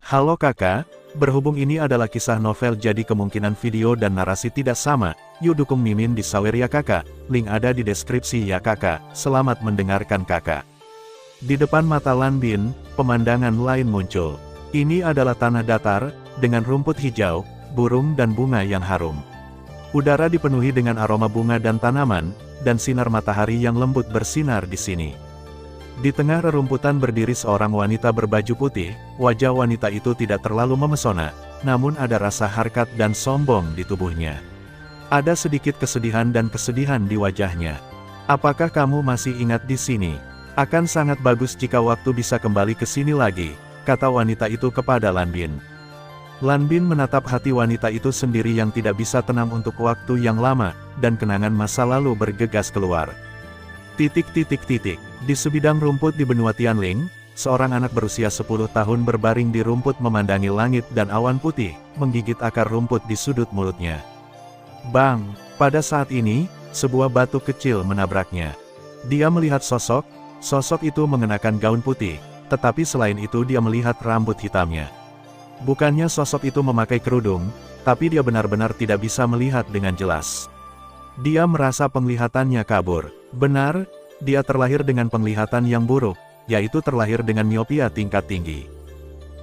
Halo kakak, berhubung ini adalah kisah novel jadi kemungkinan video dan narasi tidak sama, yuk dukung Mimin di Sawer ya kakak, link ada di deskripsi ya kakak, selamat mendengarkan kakak. Di depan mata Lan Bin, pemandangan lain muncul. Ini adalah tanah datar, dengan rumput hijau, burung dan bunga yang harum. Udara dipenuhi dengan aroma bunga dan tanaman, dan sinar matahari yang lembut bersinar di sini. Di tengah rerumputan berdiri seorang wanita berbaju putih, wajah wanita itu tidak terlalu memesona, namun ada rasa harkat dan sombong di tubuhnya. Ada sedikit kesedihan dan kesedihan di wajahnya. Apakah kamu masih ingat di sini? Akan sangat bagus jika waktu bisa kembali ke sini lagi, kata wanita itu kepada Lan Bin. Lan Bin menatap hati wanita itu sendiri yang tidak bisa tenang untuk waktu yang lama, dan kenangan masa lalu bergegas keluar. Di sebidang rumput di benua Tianling, seorang anak berusia 10 tahun berbaring di rumput memandangi langit dan awan putih, menggigit akar rumput di sudut mulutnya. Bang! Pada saat ini, sebuah batu kecil menabraknya. Dia melihat sosok itu mengenakan gaun putih, tetapi selain itu dia melihat rambut hitamnya. Bukannya sosok itu memakai kerudung, tapi dia benar-benar tidak bisa melihat dengan jelas. Dia merasa penglihatannya kabur. Benar, dia terlahir dengan penglihatan yang buruk, yaitu terlahir dengan miopia tingkat tinggi.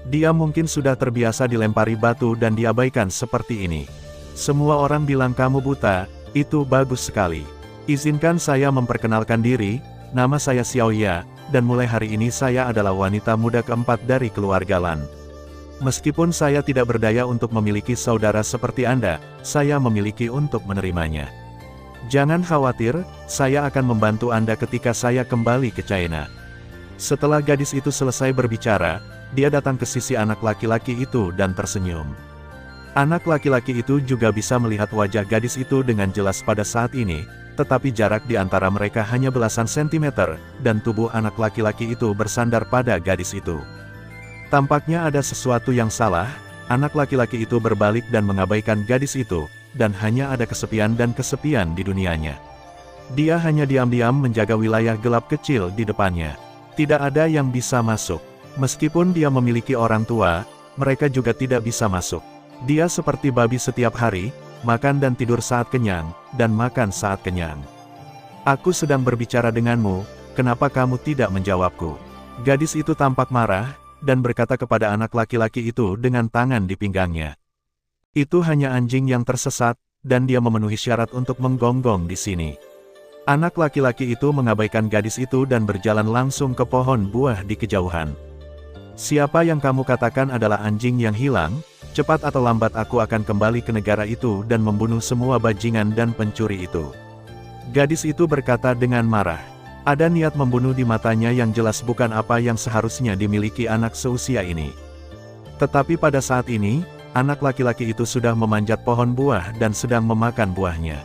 Dia mungkin sudah terbiasa dilempari batu dan diabaikan seperti ini. Semua orang bilang kamu buta, itu bagus sekali. Izinkan saya memperkenalkan diri, nama saya Xiao Ya, dan mulai hari ini saya adalah wanita muda keempat dari keluarga Lan. Meskipun saya tidak berdaya untuk memiliki saudara seperti Anda, saya memiliki untuk menerimanya. Jangan khawatir, saya akan membantu Anda ketika saya kembali ke China. Setelah gadis itu selesai berbicara, dia datang ke sisi anak laki-laki itu dan tersenyum. Anak laki-laki itu juga bisa melihat wajah gadis itu dengan jelas pada saat ini, tetapi jarak di antara mereka hanya belasan sentimeter, dan tubuh anak laki-laki itu bersandar pada gadis itu. Tampaknya ada sesuatu yang salah, anak laki-laki itu berbalik dan mengabaikan gadis itu, dan hanya ada kesepian dan kesepian di dunianya. Dia hanya diam-diam menjaga wilayah gelap kecil di depannya. Tidak ada yang bisa masuk. Meskipun dia memiliki orang tua, mereka juga tidak bisa masuk. Dia seperti babi setiap hari, makan dan tidur saat kenyang, dan makan saat kenyang. Aku sedang berbicara denganmu, kenapa kamu tidak menjawabku? Gadis itu tampak marah, dan berkata kepada anak laki-laki itu dengan tangan di pinggangnya. Itu hanya anjing yang tersesat, dan dia memenuhi syarat untuk menggonggong di sini. Anak laki-laki itu mengabaikan gadis itu dan berjalan langsung ke pohon buah di kejauhan. Siapa yang kamu katakan adalah anjing yang hilang? Cepat atau lambat aku akan kembali ke negara itu dan membunuh semua bajingan dan pencuri itu. Gadis itu berkata dengan marah. Ada niat membunuh di matanya yang jelas bukan apa yang seharusnya dimiliki anak seusia ini. Tetapi pada saat ini, anak laki-laki itu sudah memanjat pohon buah dan sedang memakan buahnya.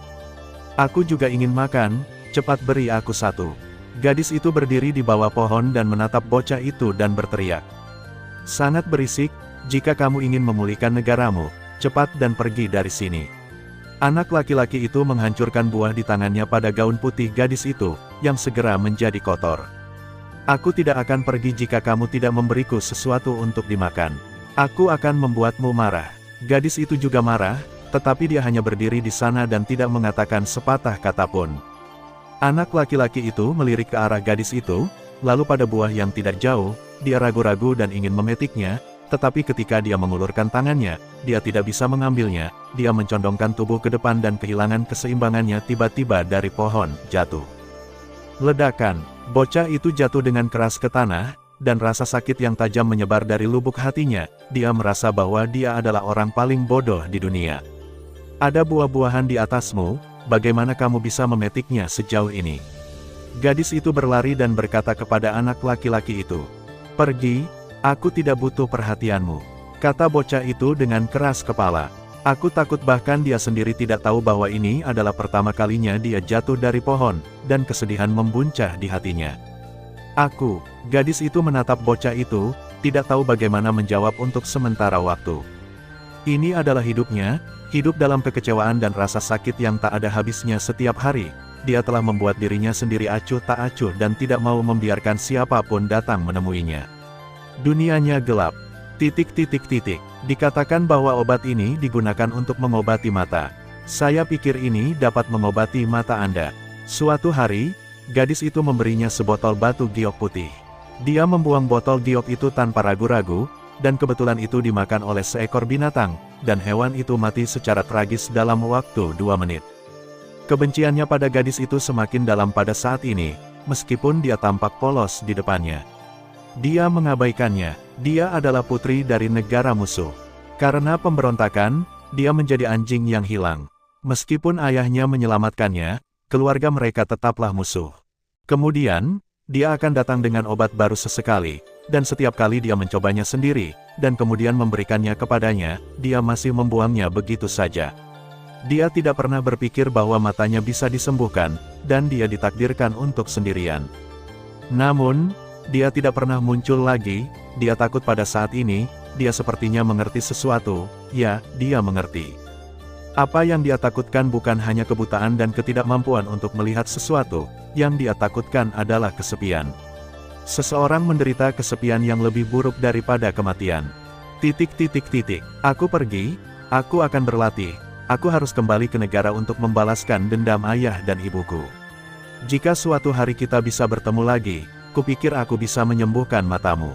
Aku juga ingin makan, cepat beri aku satu. Gadis itu berdiri di bawah pohon dan menatap bocah itu dan berteriak. Sangat berisik, jika kamu ingin memulihkan negaramu, cepat dan pergi dari sini. Anak laki-laki itu menghancurkan buah di tangannya pada gaun putih gadis itu, yang segera menjadi kotor. Aku tidak akan pergi jika kamu tidak memberiku sesuatu untuk dimakan. Aku akan membuatmu marah. Gadis itu juga marah, tetapi dia hanya berdiri di sana dan tidak mengatakan sepatah kata pun. Anak laki-laki itu melirik ke arah gadis itu, lalu pada buah yang tidak jauh, dia ragu-ragu dan ingin memetiknya, tetapi ketika dia mengulurkan tangannya, dia tidak bisa mengambilnya, dia mencondongkan tubuh ke depan dan kehilangan keseimbangannya tiba-tiba dari pohon, jatuh. Ledakan, bocah itu jatuh dengan keras ke tanah, dan rasa sakit yang tajam menyebar dari lubuk hatinya, dia merasa bahwa dia adalah orang paling bodoh di dunia. Ada buah-buahan di atasmu, bagaimana kamu bisa memetiknya sejauh ini? Gadis itu berlari dan berkata kepada anak laki-laki itu, pergi. Aku tidak butuh perhatianmu, kata bocah itu dengan keras kepala. Aku takut bahkan dia sendiri tidak tahu bahwa ini adalah pertama kalinya dia jatuh dari pohon, dan kesedihan membuncah di hatinya. Gadis itu menatap bocah itu, tidak tahu bagaimana menjawab untuk sementara waktu. Ini adalah hidupnya, hidup dalam kekecewaan dan rasa sakit yang tak ada habisnya setiap hari. Dia telah membuat dirinya sendiri acuh tak acuh dan tidak mau membiarkan siapapun datang menemuinya. Dunianya gelap. Dikatakan bahwa obat ini digunakan untuk mengobati mata. Saya pikir ini dapat mengobati mata Anda. Suatu hari, gadis itu memberinya sebotol batu giok putih. Dia membuang botol giok itu tanpa ragu-ragu, dan kebetulan itu dimakan oleh seekor binatang, dan hewan itu mati secara tragis dalam waktu 2 menit. Kebenciannya pada gadis itu semakin dalam pada saat ini, meskipun dia tampak polos di depannya. Dia mengabaikannya. Dia adalah putri dari negara musuh. Karena pemberontakan, dia menjadi anjing yang hilang. Meskipun ayahnya menyelamatkannya, keluarga mereka tetaplah musuh. Kemudian, dia akan datang dengan obat baru sesekali, dan setiap kali dia mencobanya sendiri, dan kemudian memberikannya kepadanya, dia masih membuangnya begitu saja. Dia tidak pernah berpikir bahwa matanya bisa disembuhkan, dan dia ditakdirkan untuk sendirian. Namun, dia tidak pernah muncul lagi. Dia takut pada saat ini. Dia sepertinya mengerti sesuatu. Ya, dia mengerti. Apa yang dia takutkan bukan hanya kebutaan dan ketidakmampuan untuk melihat sesuatu. Yang dia takutkan adalah kesepian. Seseorang menderita kesepian yang lebih buruk daripada kematian. Aku pergi. Aku akan berlatih. Aku harus kembali ke negara untuk membalaskan dendam ayah dan ibuku. Jika suatu hari kita bisa bertemu lagi, kupikir aku bisa menyembuhkan matamu.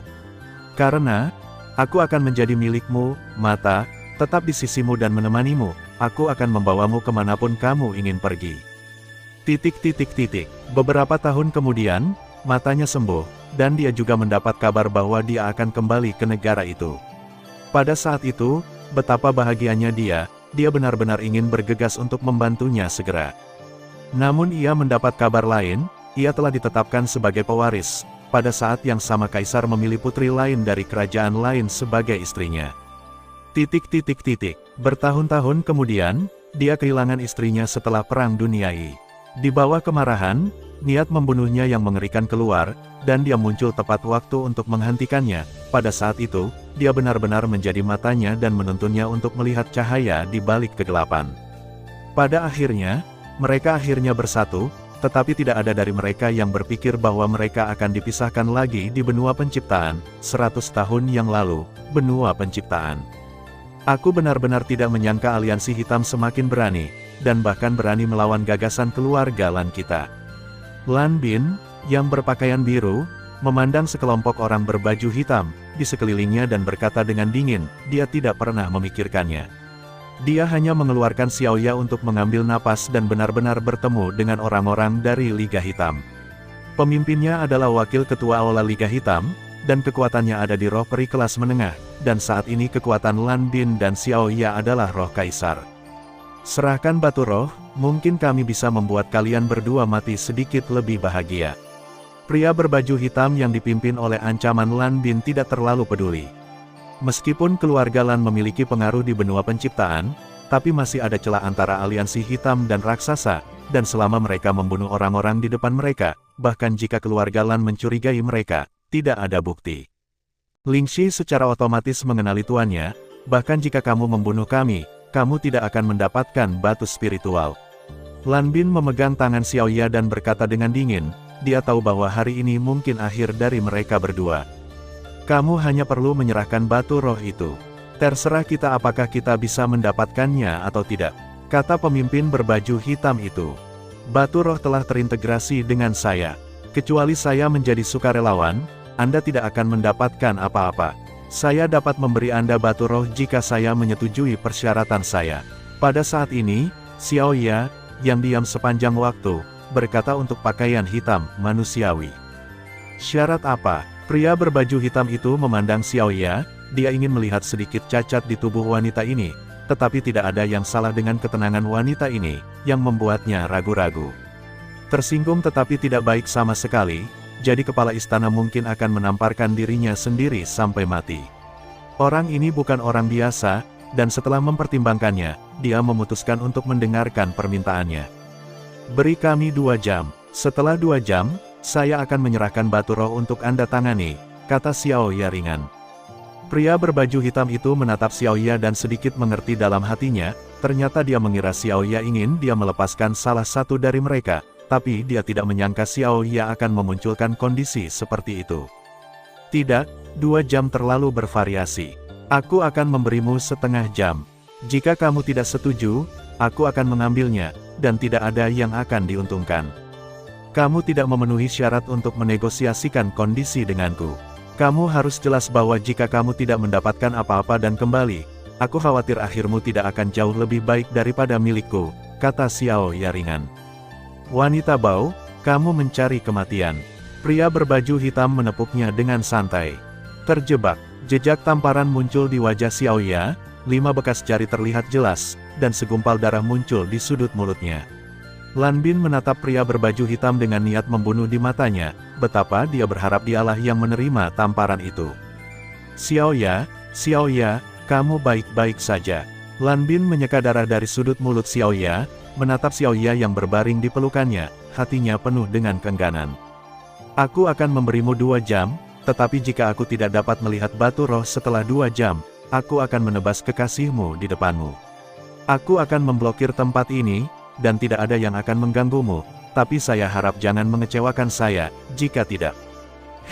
Karena, aku akan menjadi milikmu, mata, tetap di sisimu dan menemanimu. Aku akan membawamu kemanapun kamu ingin pergi. Beberapa tahun kemudian, matanya sembuh, dan dia juga mendapat kabar bahwa dia akan kembali ke negara itu. Pada saat itu, betapa bahagianya dia benar-benar ingin bergegas untuk membantunya segera. Namun ia mendapat kabar lain. Ia telah ditetapkan sebagai pewaris. Pada saat yang sama kaisar memilih putri lain dari kerajaan lain sebagai istrinya. Bertahun-tahun kemudian, dia kehilangan istrinya setelah Perang Dunia I. Di bawah kemarahan, niat membunuhnya yang mengerikan keluar, dan dia muncul tepat waktu untuk menghentikannya. Pada saat itu, dia benar-benar menjadi matanya dan menuntunnya untuk melihat cahaya di balik kegelapan. Pada akhirnya, mereka akhirnya bersatu. Tetapi tidak ada dari mereka yang berpikir bahwa mereka akan dipisahkan lagi di benua penciptaan, 100 tahun yang lalu, benua penciptaan. Aku benar-benar tidak menyangka aliansi hitam semakin berani, dan bahkan berani melawan gagasan keluarga Lan kita. Lan Bin, yang berpakaian biru, memandang sekelompok orang berbaju hitam, di sekelilingnya dan berkata dengan dingin, dia tidak pernah memikirkannya. Dia hanya mengeluarkan Xiaoya untuk mengambil napas dan benar-benar bertemu dengan orang-orang dari Liga Hitam. Pemimpinnya adalah wakil ketua Aula Liga Hitam, dan kekuatannya ada di roh peri kelas menengah, dan saat ini kekuatan Lan Bin dan Xiaoya adalah roh kaisar. Serahkan batu roh, mungkin kami bisa membuat kalian berdua mati sedikit lebih bahagia. Pria berbaju hitam yang dipimpin oleh ancaman Lan Bin tidak terlalu peduli. Meskipun keluarga Lan memiliki pengaruh di benua penciptaan, tapi masih ada celah antara aliansi hitam dan raksasa, dan selama mereka membunuh orang-orang di depan mereka, bahkan jika keluarga Lan mencurigai mereka, tidak ada bukti. Ling Shi secara otomatis mengenali tuannya, bahkan jika kamu membunuh kami, kamu tidak akan mendapatkan batu spiritual. Lan Bin memegang tangan Xiaoya dan berkata dengan dingin, dia tahu bahwa hari ini mungkin akhir dari mereka berdua. Kamu hanya perlu menyerahkan batu roh itu. Terserah kita apakah kita bisa mendapatkannya atau tidak, kata pemimpin berbaju hitam itu. Batu roh telah terintegrasi dengan saya. Kecuali saya menjadi sukarelawan, Anda tidak akan mendapatkan apa-apa. Saya dapat memberi Anda batu roh jika saya menyetujui persyaratan saya. Pada saat ini, Xiaoya, yang diam sepanjang waktu, berkata untuk pakaian hitam, manusiawi. Syarat apa? Pria berbaju hitam itu memandang Xiaoya, dia ingin melihat sedikit cacat di tubuh wanita ini, tetapi tidak ada yang salah dengan ketenangan wanita ini, yang membuatnya ragu-ragu. Tersinggung tetapi tidak baik sama sekali, jadi kepala istana mungkin akan menamparkan dirinya sendiri sampai mati. Orang ini bukan orang biasa, dan setelah mempertimbangkannya, dia memutuskan untuk mendengarkan permintaannya. Beri kami 2 jam, setelah 2 jam, saya akan menyerahkan batu roh untuk Anda tangani, kata Xiaoya ringan. Pria berbaju hitam itu menatap Xiaoya dan sedikit mengerti dalam hatinya, ternyata dia mengira Xiaoya ingin dia melepaskan salah satu dari mereka, tapi dia tidak menyangka Xiaoya akan memunculkan kondisi seperti itu. Tidak, 2 jam terlalu bervariasi. Aku akan memberimu setengah jam. Jika kamu tidak setuju, aku akan mengambilnya, dan tidak ada yang akan diuntungkan. Kamu tidak memenuhi syarat untuk menegosiasikan kondisi denganku. Kamu harus jelas bahwa jika kamu tidak mendapatkan apa-apa dan kembali, aku khawatir akhirmu tidak akan jauh lebih baik daripada milikku, kata Xiao Ya ringan. Wanita bau, kamu mencari kematian. Pria berbaju hitam menepuknya dengan santai. Terjebak, jejak tamparan muncul di wajah Xiao Ya, 5 bekas jari terlihat jelas, dan segumpal darah muncul di sudut mulutnya. Lan Bin menatap pria berbaju hitam dengan niat membunuh di matanya, betapa dia berharap dialah yang menerima tamparan itu. Xiao Ya, kamu baik-baik saja. Lan Bin menyeka darah dari sudut mulut Xiao Ya, menatap Xiao Ya yang berbaring di pelukannya, hatinya penuh dengan keengganan. Aku akan memberimu 2 jam, tetapi jika aku tidak dapat melihat batu roh setelah 2 jam, aku akan menebas kekasihmu di depanmu. Aku akan memblokir tempat ini, dan tidak ada yang akan mengganggumu, tapi saya harap jangan mengecewakan saya, jika tidak.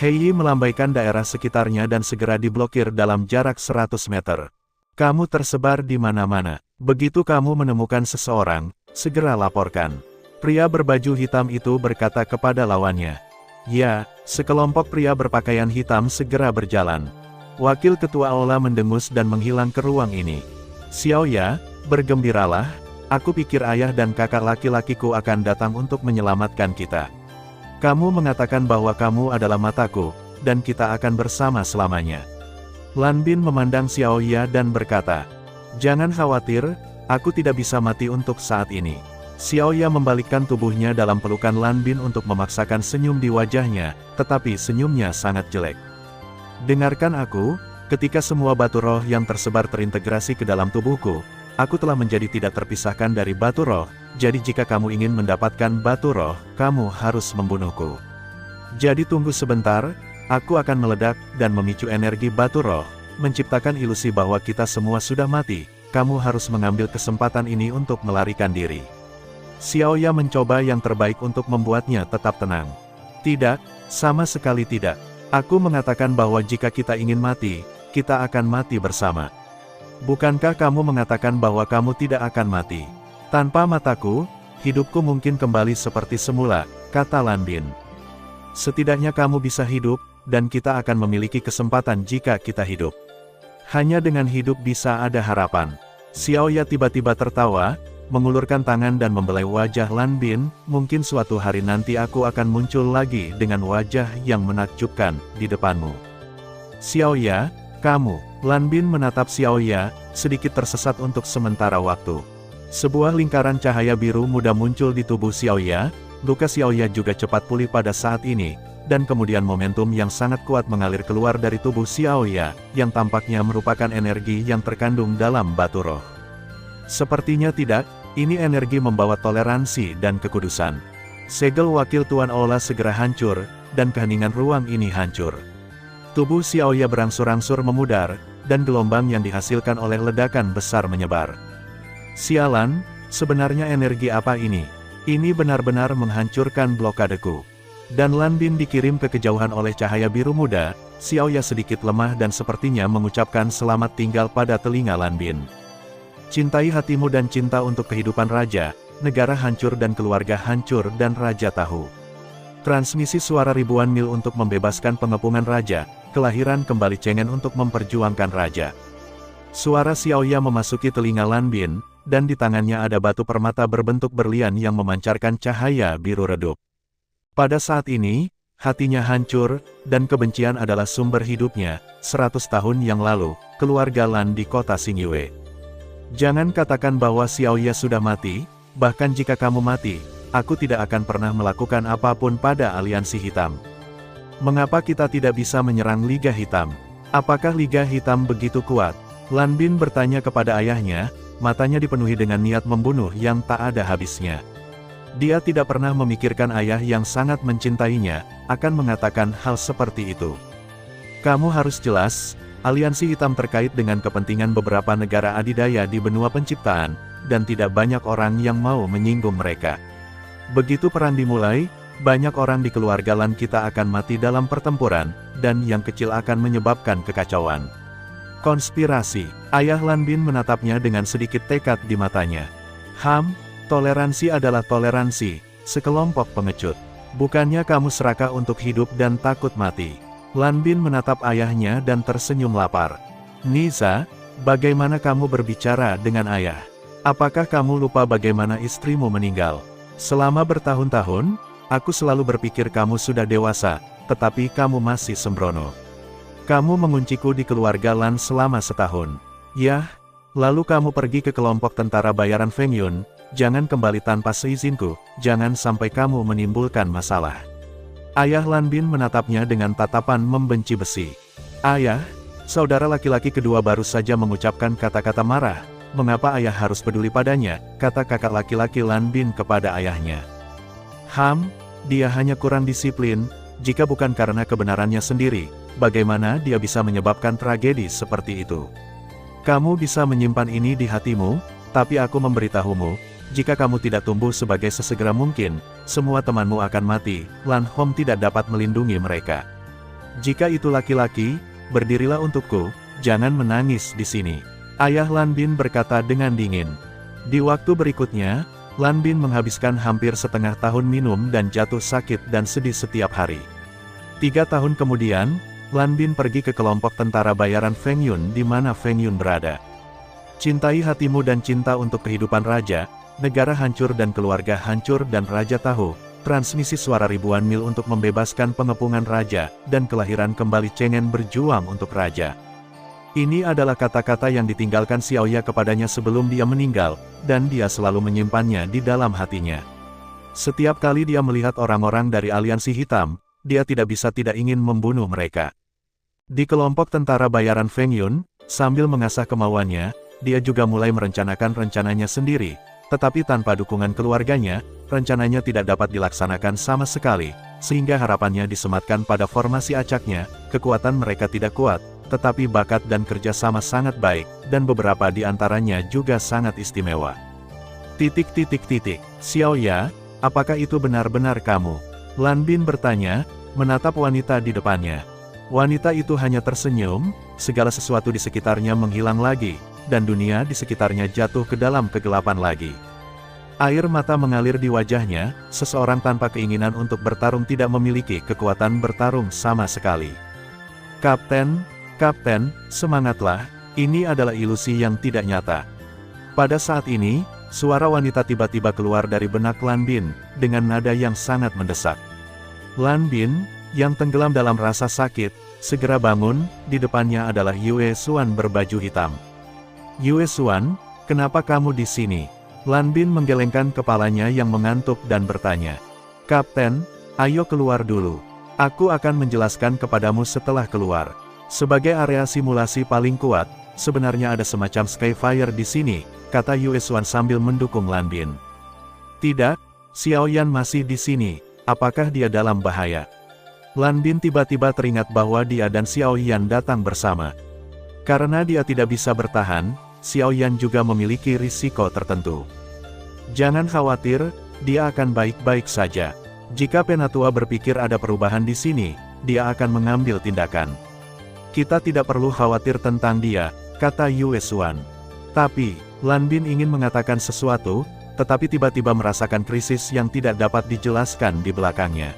Hei Yi melambaikan daerah sekitarnya dan segera diblokir dalam jarak 100 meter. Kamu tersebar di mana-mana. Begitu kamu menemukan seseorang, segera laporkan. Pria berbaju hitam itu berkata kepada lawannya. Ya, sekelompok pria berpakaian hitam segera berjalan. Wakil ketua Aula mendengus dan menghilang ke ruang ini. Xiao Ya, bergembiralah, aku pikir ayah dan kakak laki-lakiku akan datang untuk menyelamatkan kita. Kamu mengatakan bahwa kamu adalah mataku, dan kita akan bersama selamanya. Lan Bin memandang Xiao Ya dan berkata, jangan khawatir, aku tidak bisa mati untuk saat ini. Xiao Ya membalikkan tubuhnya dalam pelukan Lan Bin untuk memaksakan senyum di wajahnya, tetapi senyumnya sangat jelek. Dengarkan aku, ketika semua batu roh yang tersebar terintegrasi ke dalam tubuhku, aku telah menjadi tidak terpisahkan dari batu roh, jadi jika kamu ingin mendapatkan batu roh, kamu harus membunuhku. Jadi tunggu sebentar, aku akan meledak dan memicu energi batu roh, menciptakan ilusi bahwa kita semua sudah mati, kamu harus mengambil kesempatan ini untuk melarikan diri. Xiao Ya mencoba yang terbaik untuk membuatnya tetap tenang. Tidak, sama sekali tidak. Aku mengatakan bahwa jika kita ingin mati, kita akan mati bersama. Bukankah kamu mengatakan bahwa kamu tidak akan mati? Tanpa mataku, hidupku mungkin kembali seperti semula, kata Lan Bin. Setidaknya kamu bisa hidup, dan kita akan memiliki kesempatan jika kita hidup. Hanya dengan hidup bisa ada harapan. Xiao Ya tiba-tiba tertawa, mengulurkan tangan dan membelai wajah Lan Bin, mungkin suatu hari nanti aku akan muncul lagi dengan wajah yang menakjubkan di depanmu. Xiao Ya, kamu. Lan Bin menatap Xiao Ya, sedikit tersesat untuk sementara waktu. Sebuah lingkaran cahaya biru muda muncul di tubuh Xiao Ya, luka Xiao Ya juga cepat pulih pada saat ini, dan kemudian momentum yang sangat kuat mengalir keluar dari tubuh Xiao Ya, yang tampaknya merupakan energi yang terkandung dalam batu roh. Sepertinya tidak, ini energi membawa toleransi dan kekudusan. Segel wakil Tuan Aula segera hancur, dan keheningan ruang ini hancur. Tubuh Xiao Ya berangsur-angsur memudar, dan gelombang yang dihasilkan oleh ledakan besar menyebar. Sialan, sebenarnya energi apa ini? Ini benar-benar menghancurkan blokadeku. Dan Lan Bin dikirim ke kejauhan oleh cahaya biru muda, Xiao Ya sedikit lemah dan sepertinya mengucapkan selamat tinggal pada telinga Lan Bin. Cintai hatimu dan cinta untuk kehidupan raja, negara hancur dan keluarga hancur dan raja tahu. Transmisi suara ribuan mil untuk membebaskan pengepungan raja, kelahiran kembali cengen untuk memperjuangkan raja. Suara Xiao Ya memasuki telinga Lan Bin, dan di tangannya ada batu permata berbentuk berlian yang memancarkan cahaya biru redup. Pada saat ini, hatinya hancur, dan kebencian adalah sumber hidupnya. 100 tahun yang lalu, keluarga Lan di kota Xingyue. Jangan katakan bahwa Xiao Ya sudah mati, bahkan jika kamu mati, aku tidak akan pernah melakukan apapun pada aliansi hitam. Mengapa kita tidak bisa menyerang Liga Hitam? Apakah Liga Hitam begitu kuat? Lan Bin bertanya kepada ayahnya, matanya dipenuhi dengan niat membunuh yang tak ada habisnya. Dia tidak pernah memikirkan ayah yang sangat mencintainya, akan mengatakan hal seperti itu. Kamu harus jelas, aliansi hitam terkait dengan kepentingan beberapa negara adidaya di benua penciptaan, dan tidak banyak orang yang mau menyinggung mereka. Begitu perang dimulai, Banyak orang di keluarga Lan kita akan mati dalam pertempuran, dan yang kecil akan menyebabkan kekacauan. Konspirasi. Ayah Lan Bin menatapnya dengan sedikit tekad di matanya. Toleransi adalah toleransi, sekelompok pengecut. Bukannya kamu serakah untuk hidup dan takut mati. Lan Bin menatap ayahnya dan tersenyum lapar. Niza, bagaimana kamu berbicara dengan ayah? Apakah kamu lupa bagaimana istrimu meninggal? Selama bertahun-tahun, aku selalu berpikir kamu sudah dewasa, tetapi kamu masih sembrono. Kamu mengunciku di keluarga Lan selama setahun. Yah, lalu kamu pergi ke kelompok tentara bayaran Feng Yun. Jangan kembali tanpa seizinku, jangan sampai kamu menimbulkan masalah. Ayah Lan Bin menatapnya dengan tatapan membenci besi. Ayah, saudara laki-laki kedua baru saja mengucapkan kata-kata marah. Mengapa ayah harus peduli padanya, kata kakak laki-laki Lan Bin kepada ayahnya. Dia hanya kurang disiplin, jika bukan karena kebenarannya sendiri, bagaimana dia bisa menyebabkan tragedi seperti itu? Kamu bisa menyimpan ini di hatimu, tapi aku memberitahumu, jika kamu tidak tumbuh sebagai sesegera mungkin, semua temanmu akan mati. Lan Hom tidak dapat melindungi mereka. Jika itu laki-laki, berdirilah untukku, jangan menangis di sini. Ayah Lan Bin berkata dengan dingin. Di waktu berikutnya, Lan Bin menghabiskan hampir setengah tahun minum dan jatuh sakit dan sedih setiap hari. 3 tahun kemudian, Lan Bin pergi ke kelompok tentara bayaran Feng Yun di mana Feng Yun berada. Cintai hatimu dan cinta untuk kehidupan raja, negara hancur dan keluarga hancur dan raja tahu, transmisi suara ribuan mil untuk membebaskan pengepungan raja, dan kelahiran kembali Chengen berjuang untuk raja. Ini adalah kata-kata yang ditinggalkan Xiaoya kepadanya sebelum dia meninggal, dan dia selalu menyimpannya di dalam hatinya. Setiap kali dia melihat orang-orang dari aliansi hitam, dia tidak bisa tidak ingin membunuh mereka. Di kelompok tentara bayaran Feng Yun, sambil mengasah kemauannya, dia juga mulai merencanakan rencananya sendiri, tetapi tanpa dukungan keluarganya, rencananya tidak dapat dilaksanakan sama sekali, sehingga harapannya disematkan pada formasi acaknya. Kekuatan mereka tidak kuat, tetapi bakat dan kerjasama sangat baik, dan beberapa di antaranya juga sangat istimewa. Xiaoya, apakah itu benar-benar kamu? Lan Bin bertanya, menatap wanita di depannya. Wanita itu hanya tersenyum, segala sesuatu di sekitarnya menghilang lagi, dan dunia di sekitarnya jatuh ke dalam kegelapan lagi. Air mata mengalir di wajahnya, seseorang tanpa keinginan untuk bertarung tidak memiliki kekuatan bertarung sama sekali. Kapten, semangatlah, ini adalah ilusi yang tidak nyata. Pada saat ini, suara wanita tiba-tiba keluar dari benak Lan Bin, dengan nada yang sangat mendesak. Lan Bin, yang tenggelam dalam rasa sakit, segera bangun, di depannya adalah Yue Xuan berbaju hitam. Yue Xuan, kenapa kamu di sini? Lan Bin menggelengkan kepalanya yang mengantuk dan bertanya. Kapten, ayo keluar dulu. Aku akan menjelaskan kepadamu setelah keluar. Sebagai area simulasi paling kuat, sebenarnya ada semacam Skyfire di sini, kata Yue Xuan sambil mendukung Lan Bin. Tidak, Xiaoyan masih di sini. Apakah dia dalam bahaya? Lan Bin tiba-tiba teringat bahwa dia dan Xiaoyan datang bersama. Karena dia tidak bisa bertahan, Xiaoyan juga memiliki risiko tertentu. Jangan khawatir, dia akan baik-baik saja. Jika Penatua berpikir ada perubahan di sini, dia akan mengambil tindakan. Kita tidak perlu khawatir tentang dia, kata Yue Xuan. Tapi, Lan Bin ingin mengatakan sesuatu, tetapi tiba-tiba merasakan krisis yang tidak dapat dijelaskan di belakangnya.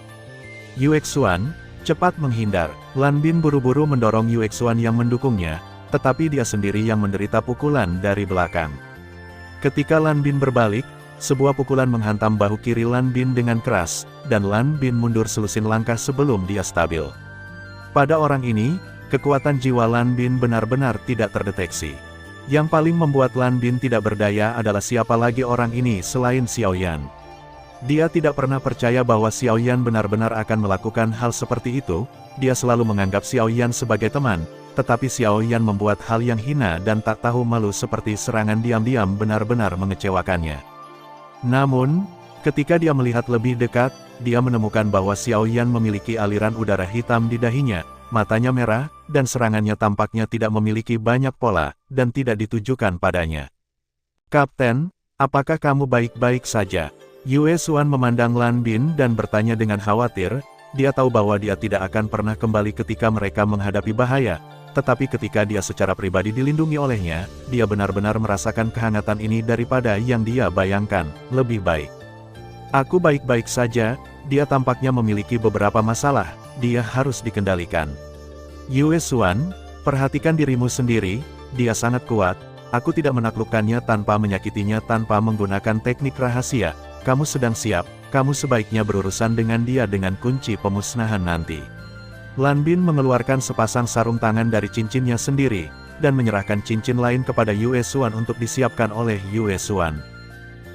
Yue Xuan, cepat menghindar. Lan Bin buru-buru mendorong Yue Xuan yang mendukungnya, tetapi dia sendiri yang menderita pukulan dari belakang. Ketika Lan Bin berbalik, sebuah pukulan menghantam bahu kiri Lan Bin dengan keras, dan Lan Bin mundur selusin langkah sebelum dia stabil. Pada orang ini, kekuatan jiwa Lan Bin benar-benar tidak terdeteksi. Yang paling membuat Lan Bin tidak berdaya adalah siapa lagi orang ini selain Xiaoyan. Dia tidak pernah percaya bahwa Xiaoyan benar-benar akan melakukan hal seperti itu. Dia selalu menganggap Xiaoyan sebagai teman, tetapi Xiaoyan membuat hal yang hina dan tak tahu malu seperti serangan diam-diam benar-benar mengecewakannya. Namun, ketika dia melihat lebih dekat, dia menemukan bahwa Xiaoyan memiliki aliran udara hitam di dahinya, matanya merah, dan serangannya tampaknya tidak memiliki banyak pola, dan tidak ditujukan padanya. Kapten, apakah kamu baik-baik saja? Yue Xuan memandang Lan Bin dan bertanya dengan khawatir, dia tahu bahwa dia tidak akan pernah kembali ketika mereka menghadapi bahaya, tetapi ketika dia secara pribadi dilindungi olehnya, dia benar-benar merasakan kehangatan ini daripada yang dia bayangkan, lebih baik. Aku baik-baik saja, dia tampaknya memiliki beberapa masalah, dia harus dikendalikan. Yue Xuan, perhatikan dirimu sendiri, dia sangat kuat, aku tidak menaklukkannya tanpa menyakitinya tanpa menggunakan teknik rahasia, kamu sedang siap, kamu sebaiknya berurusan dengan dia dengan kunci pemusnahan nanti. Lan Bin mengeluarkan sepasang sarung tangan dari cincinnya sendiri, dan menyerahkan cincin lain kepada Yue Xuan untuk disiapkan oleh Yue Xuan.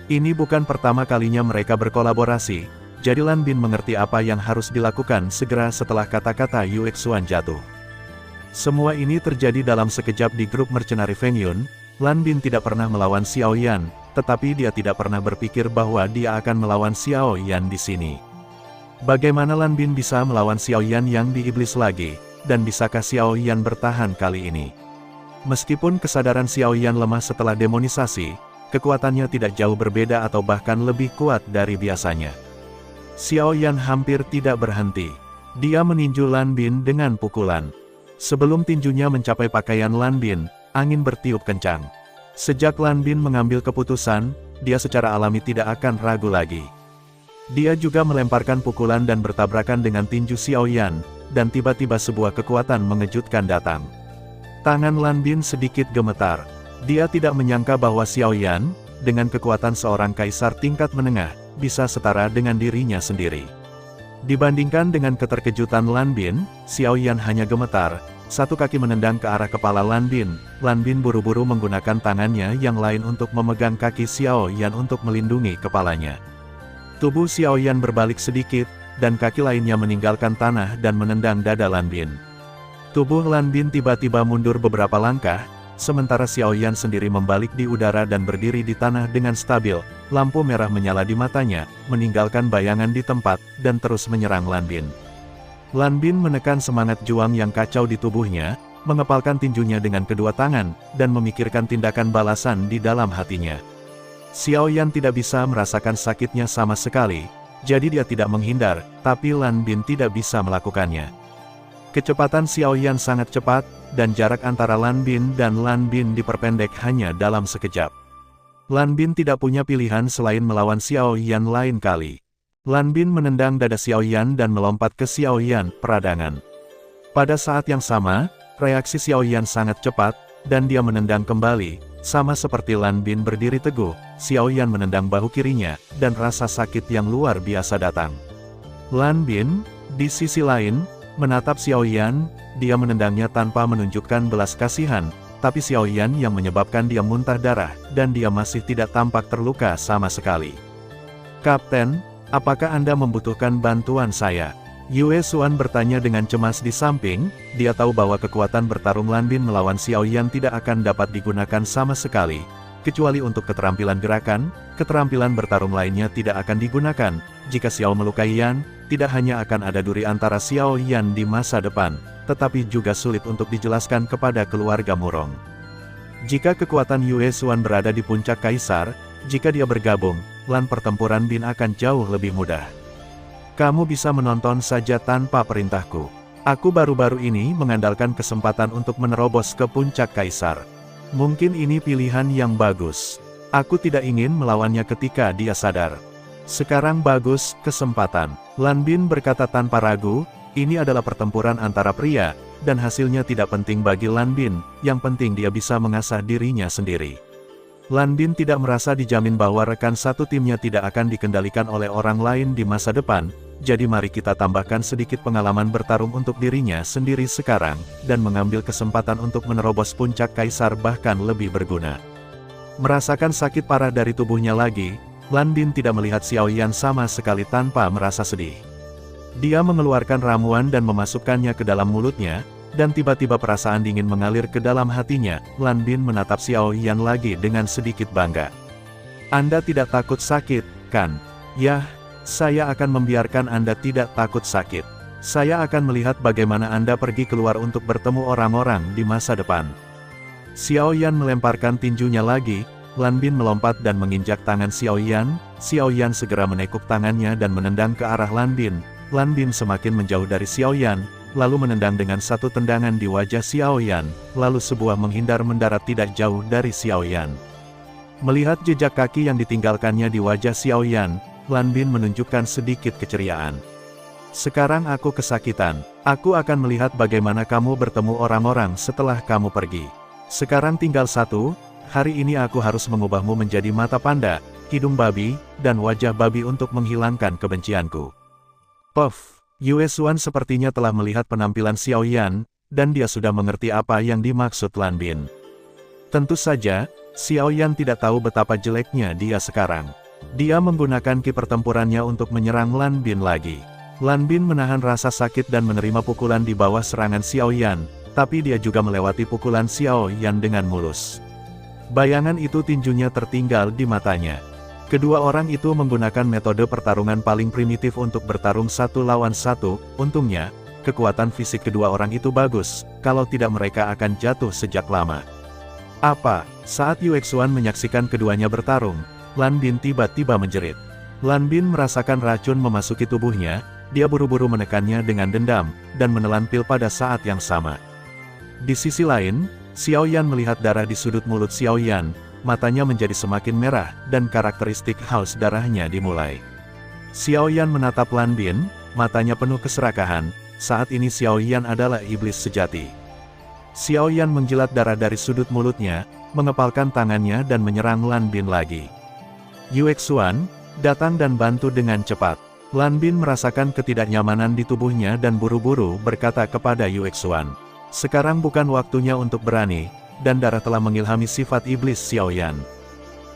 Ini bukan pertama kalinya mereka berkolaborasi, jadi Lan Bin mengerti apa yang harus dilakukan segera setelah kata-kata Yue Xuan jatuh. Semua ini terjadi dalam sekejap di grup mercenari Feng Yun. Lan Bin tidak pernah melawan Xiao Yan, tetapi dia tidak pernah berpikir bahwa dia akan melawan Xiao Yan di sini. Bagaimana Lan Bin bisa melawan Xiao Yan yang di iblis lagi, dan bisakah Xiao Yan bertahan kali ini? Meskipun kesadaran Xiao Yan lemah setelah demonisasi, kekuatannya tidak jauh berbeda atau bahkan lebih kuat dari biasanya. Xiao Yan hampir tidak berhenti. Dia meninju Lan Bin dengan pukulan. Sebelum tinjunya mencapai pakaian Lan Bin, angin bertiup kencang. Sejak Lan Bin mengambil keputusan, dia secara alami tidak akan ragu lagi. Dia juga melemparkan pukulan dan bertabrakan dengan tinju Xiao Yan, dan tiba-tiba sebuah kekuatan mengejutkan datang. Tangan Lan Bin sedikit gemetar. Dia tidak menyangka bahwa Xiao Yan, dengan kekuatan seorang kaisar tingkat menengah, bisa setara dengan dirinya sendiri. Dibandingkan dengan keterkejutan Lan Bin, Xiao Yan hanya gemetar. Satu kaki menendang ke arah kepala Lan Bin. Lan Bin buru-buru menggunakan tangannya yang lain untuk memegang kaki Xiao Yan untuk melindungi kepalanya. Tubuh Xiao Yan berbalik sedikit, dan kaki lainnya meninggalkan tanah dan menendang dada Lan Bin. Tubuh Lan Bin tiba-tiba mundur beberapa langkah, sementara Xiao Yan sendiri membalik di udara dan berdiri di tanah dengan stabil. Lampu merah menyala di matanya, meninggalkan bayangan di tempat, dan terus menyerang Lan Bin. Lan Bin menekan semangat juang yang kacau di tubuhnya, mengepalkan tinjunya dengan kedua tangan, dan memikirkan tindakan balasan di dalam hatinya. Xiao Yan tidak bisa merasakan sakitnya sama sekali, jadi dia tidak menghindar, tapi Lan Bin tidak bisa melakukannya. Kecepatan Xiao Yan sangat cepat, dan jarak antara Lan Bin dan Lan Bin diperpendek hanya dalam sekejap. Lan Bin tidak punya pilihan selain melawan Xiao Yan lain kali. Lan Bin menendang dada Xiao Yan dan melompat ke Xiao Yan, peradangan. Pada saat yang sama, reaksi Xiao Yan sangat cepat, dan dia menendang kembali. Sama seperti Lan Bin berdiri teguh, Xiao Yan menendang bahu kirinya, dan rasa sakit yang luar biasa datang. Lan Bin, di sisi lain, menatap Xiao Yan, dia menendangnya tanpa menunjukkan belas kasihan, tapi Xiao Yan yang menyebabkan dia muntah darah, dan dia masih tidak tampak terluka sama sekali. Kapten, apakah Anda membutuhkan bantuan saya? Yue Xuan bertanya dengan cemas di samping, dia tahu bahwa kekuatan bertarung Lan Bin melawan Xiao Yan tidak akan dapat digunakan sama sekali. Kecuali untuk keterampilan gerakan, keterampilan bertarung lainnya tidak akan digunakan. Jika Xiao melukai Yan, tidak hanya akan ada duri antara Xiao Yan di masa depan, tetapi juga sulit untuk dijelaskan kepada keluarga Murong. Jika kekuatan Yue Xuan berada di puncak kaisar, jika dia bergabung, Lan pertempuran Bin akan jauh lebih mudah. Kamu bisa menonton saja tanpa perintahku. Aku baru-baru ini mengandalkan kesempatan untuk menerobos ke puncak kaisar. Mungkin ini pilihan yang bagus. Aku tidak ingin melawannya ketika dia sadar. Sekarang bagus, kesempatan. Lan Bin berkata tanpa ragu, ini adalah pertempuran antara pria, dan hasilnya tidak penting bagi Lan Bin, yang penting dia bisa mengasah dirinya sendiri. Lan Bin tidak merasa dijamin bahwa rekan satu timnya tidak akan dikendalikan oleh orang lain di masa depan, jadi mari kita tambahkan sedikit pengalaman bertarung untuk dirinya sendiri sekarang, dan mengambil kesempatan untuk menerobos puncak kaisar bahkan lebih berguna. Merasakan sakit parah dari tubuhnya lagi, Lan Bin tidak melihat Xiao Yan sama sekali tanpa merasa sedih. Dia mengeluarkan ramuan dan memasukkannya ke dalam mulutnya, dan tiba-tiba perasaan dingin mengalir ke dalam hatinya. Lan Bin menatap Xiao Yan lagi dengan sedikit bangga. Anda tidak takut sakit, kan? Yah, saya akan membiarkan Anda tidak takut sakit. Saya akan melihat bagaimana Anda pergi keluar untuk bertemu orang-orang di masa depan. Xiao Yan melemparkan tinjunya lagi, Lan Bin melompat dan menginjak tangan Xiao Yan. Xiao Yan segera menekuk tangannya dan menendang ke arah Lan Bin. Lan Bin semakin menjauh dari Xiao Yan, lalu menendang dengan satu tendangan di wajah Xiao Yan, lalu sebuah menghindar mendarat tidak jauh dari Xiao Yan. Melihat jejak kaki yang ditinggalkannya di wajah Xiao Yan, Lan Bin menunjukkan sedikit keceriaan. Sekarang aku kesakitan. Aku akan melihat bagaimana kamu bertemu orang-orang setelah kamu pergi. Sekarang tinggal satu, hari ini aku harus mengubahmu menjadi mata panda, hidung babi, dan wajah babi untuk menghilangkan kebencianku. Puff, Yue Xuan sepertinya telah melihat penampilan Xiao Yan, dan dia sudah mengerti apa yang dimaksud Lan Bin. Tentu saja, Xiao Yan tidak tahu betapa jeleknya dia sekarang. Dia menggunakan ki pertempurannya untuk menyerang Lan Bin lagi. Lan Bin menahan rasa sakit dan menerima pukulan di bawah serangan Xiao Yan, tapi dia juga melewati pukulan Xiao Yan dengan mulus. Bayangan itu tinjunya tertinggal di matanya. Kedua orang itu menggunakan metode pertarungan paling primitif untuk bertarung satu lawan satu. Untungnya, kekuatan fisik kedua orang itu bagus, kalau tidak mereka akan jatuh sejak lama. Apa? Saat Yue Xuan menyaksikan keduanya bertarung, Lan Bin tiba-tiba menjerit. Lan Bin merasakan racun memasuki tubuhnya, dia buru-buru menekannya dengan dendam, dan menelan pil pada saat yang sama. Di sisi lain, Xiao Yan melihat darah di sudut mulut Xiao Yan, matanya menjadi semakin merah, dan karakteristik haus darahnya dimulai. Xiao Yan menatap Lan Bin, matanya penuh keserakahan, saat ini Xiao Yan adalah iblis sejati. Xiao Yan menjilat darah dari sudut mulutnya, mengepalkan tangannya dan menyerang Lan Bin lagi. Yue Xuan, datang dan bantu dengan cepat. Lan Bin merasakan ketidaknyamanan di tubuhnya dan buru-buru berkata kepada Yue Xuan. Sekarang bukan waktunya untuk berani, dan darah telah mengilhami sifat iblis Xiao Yan.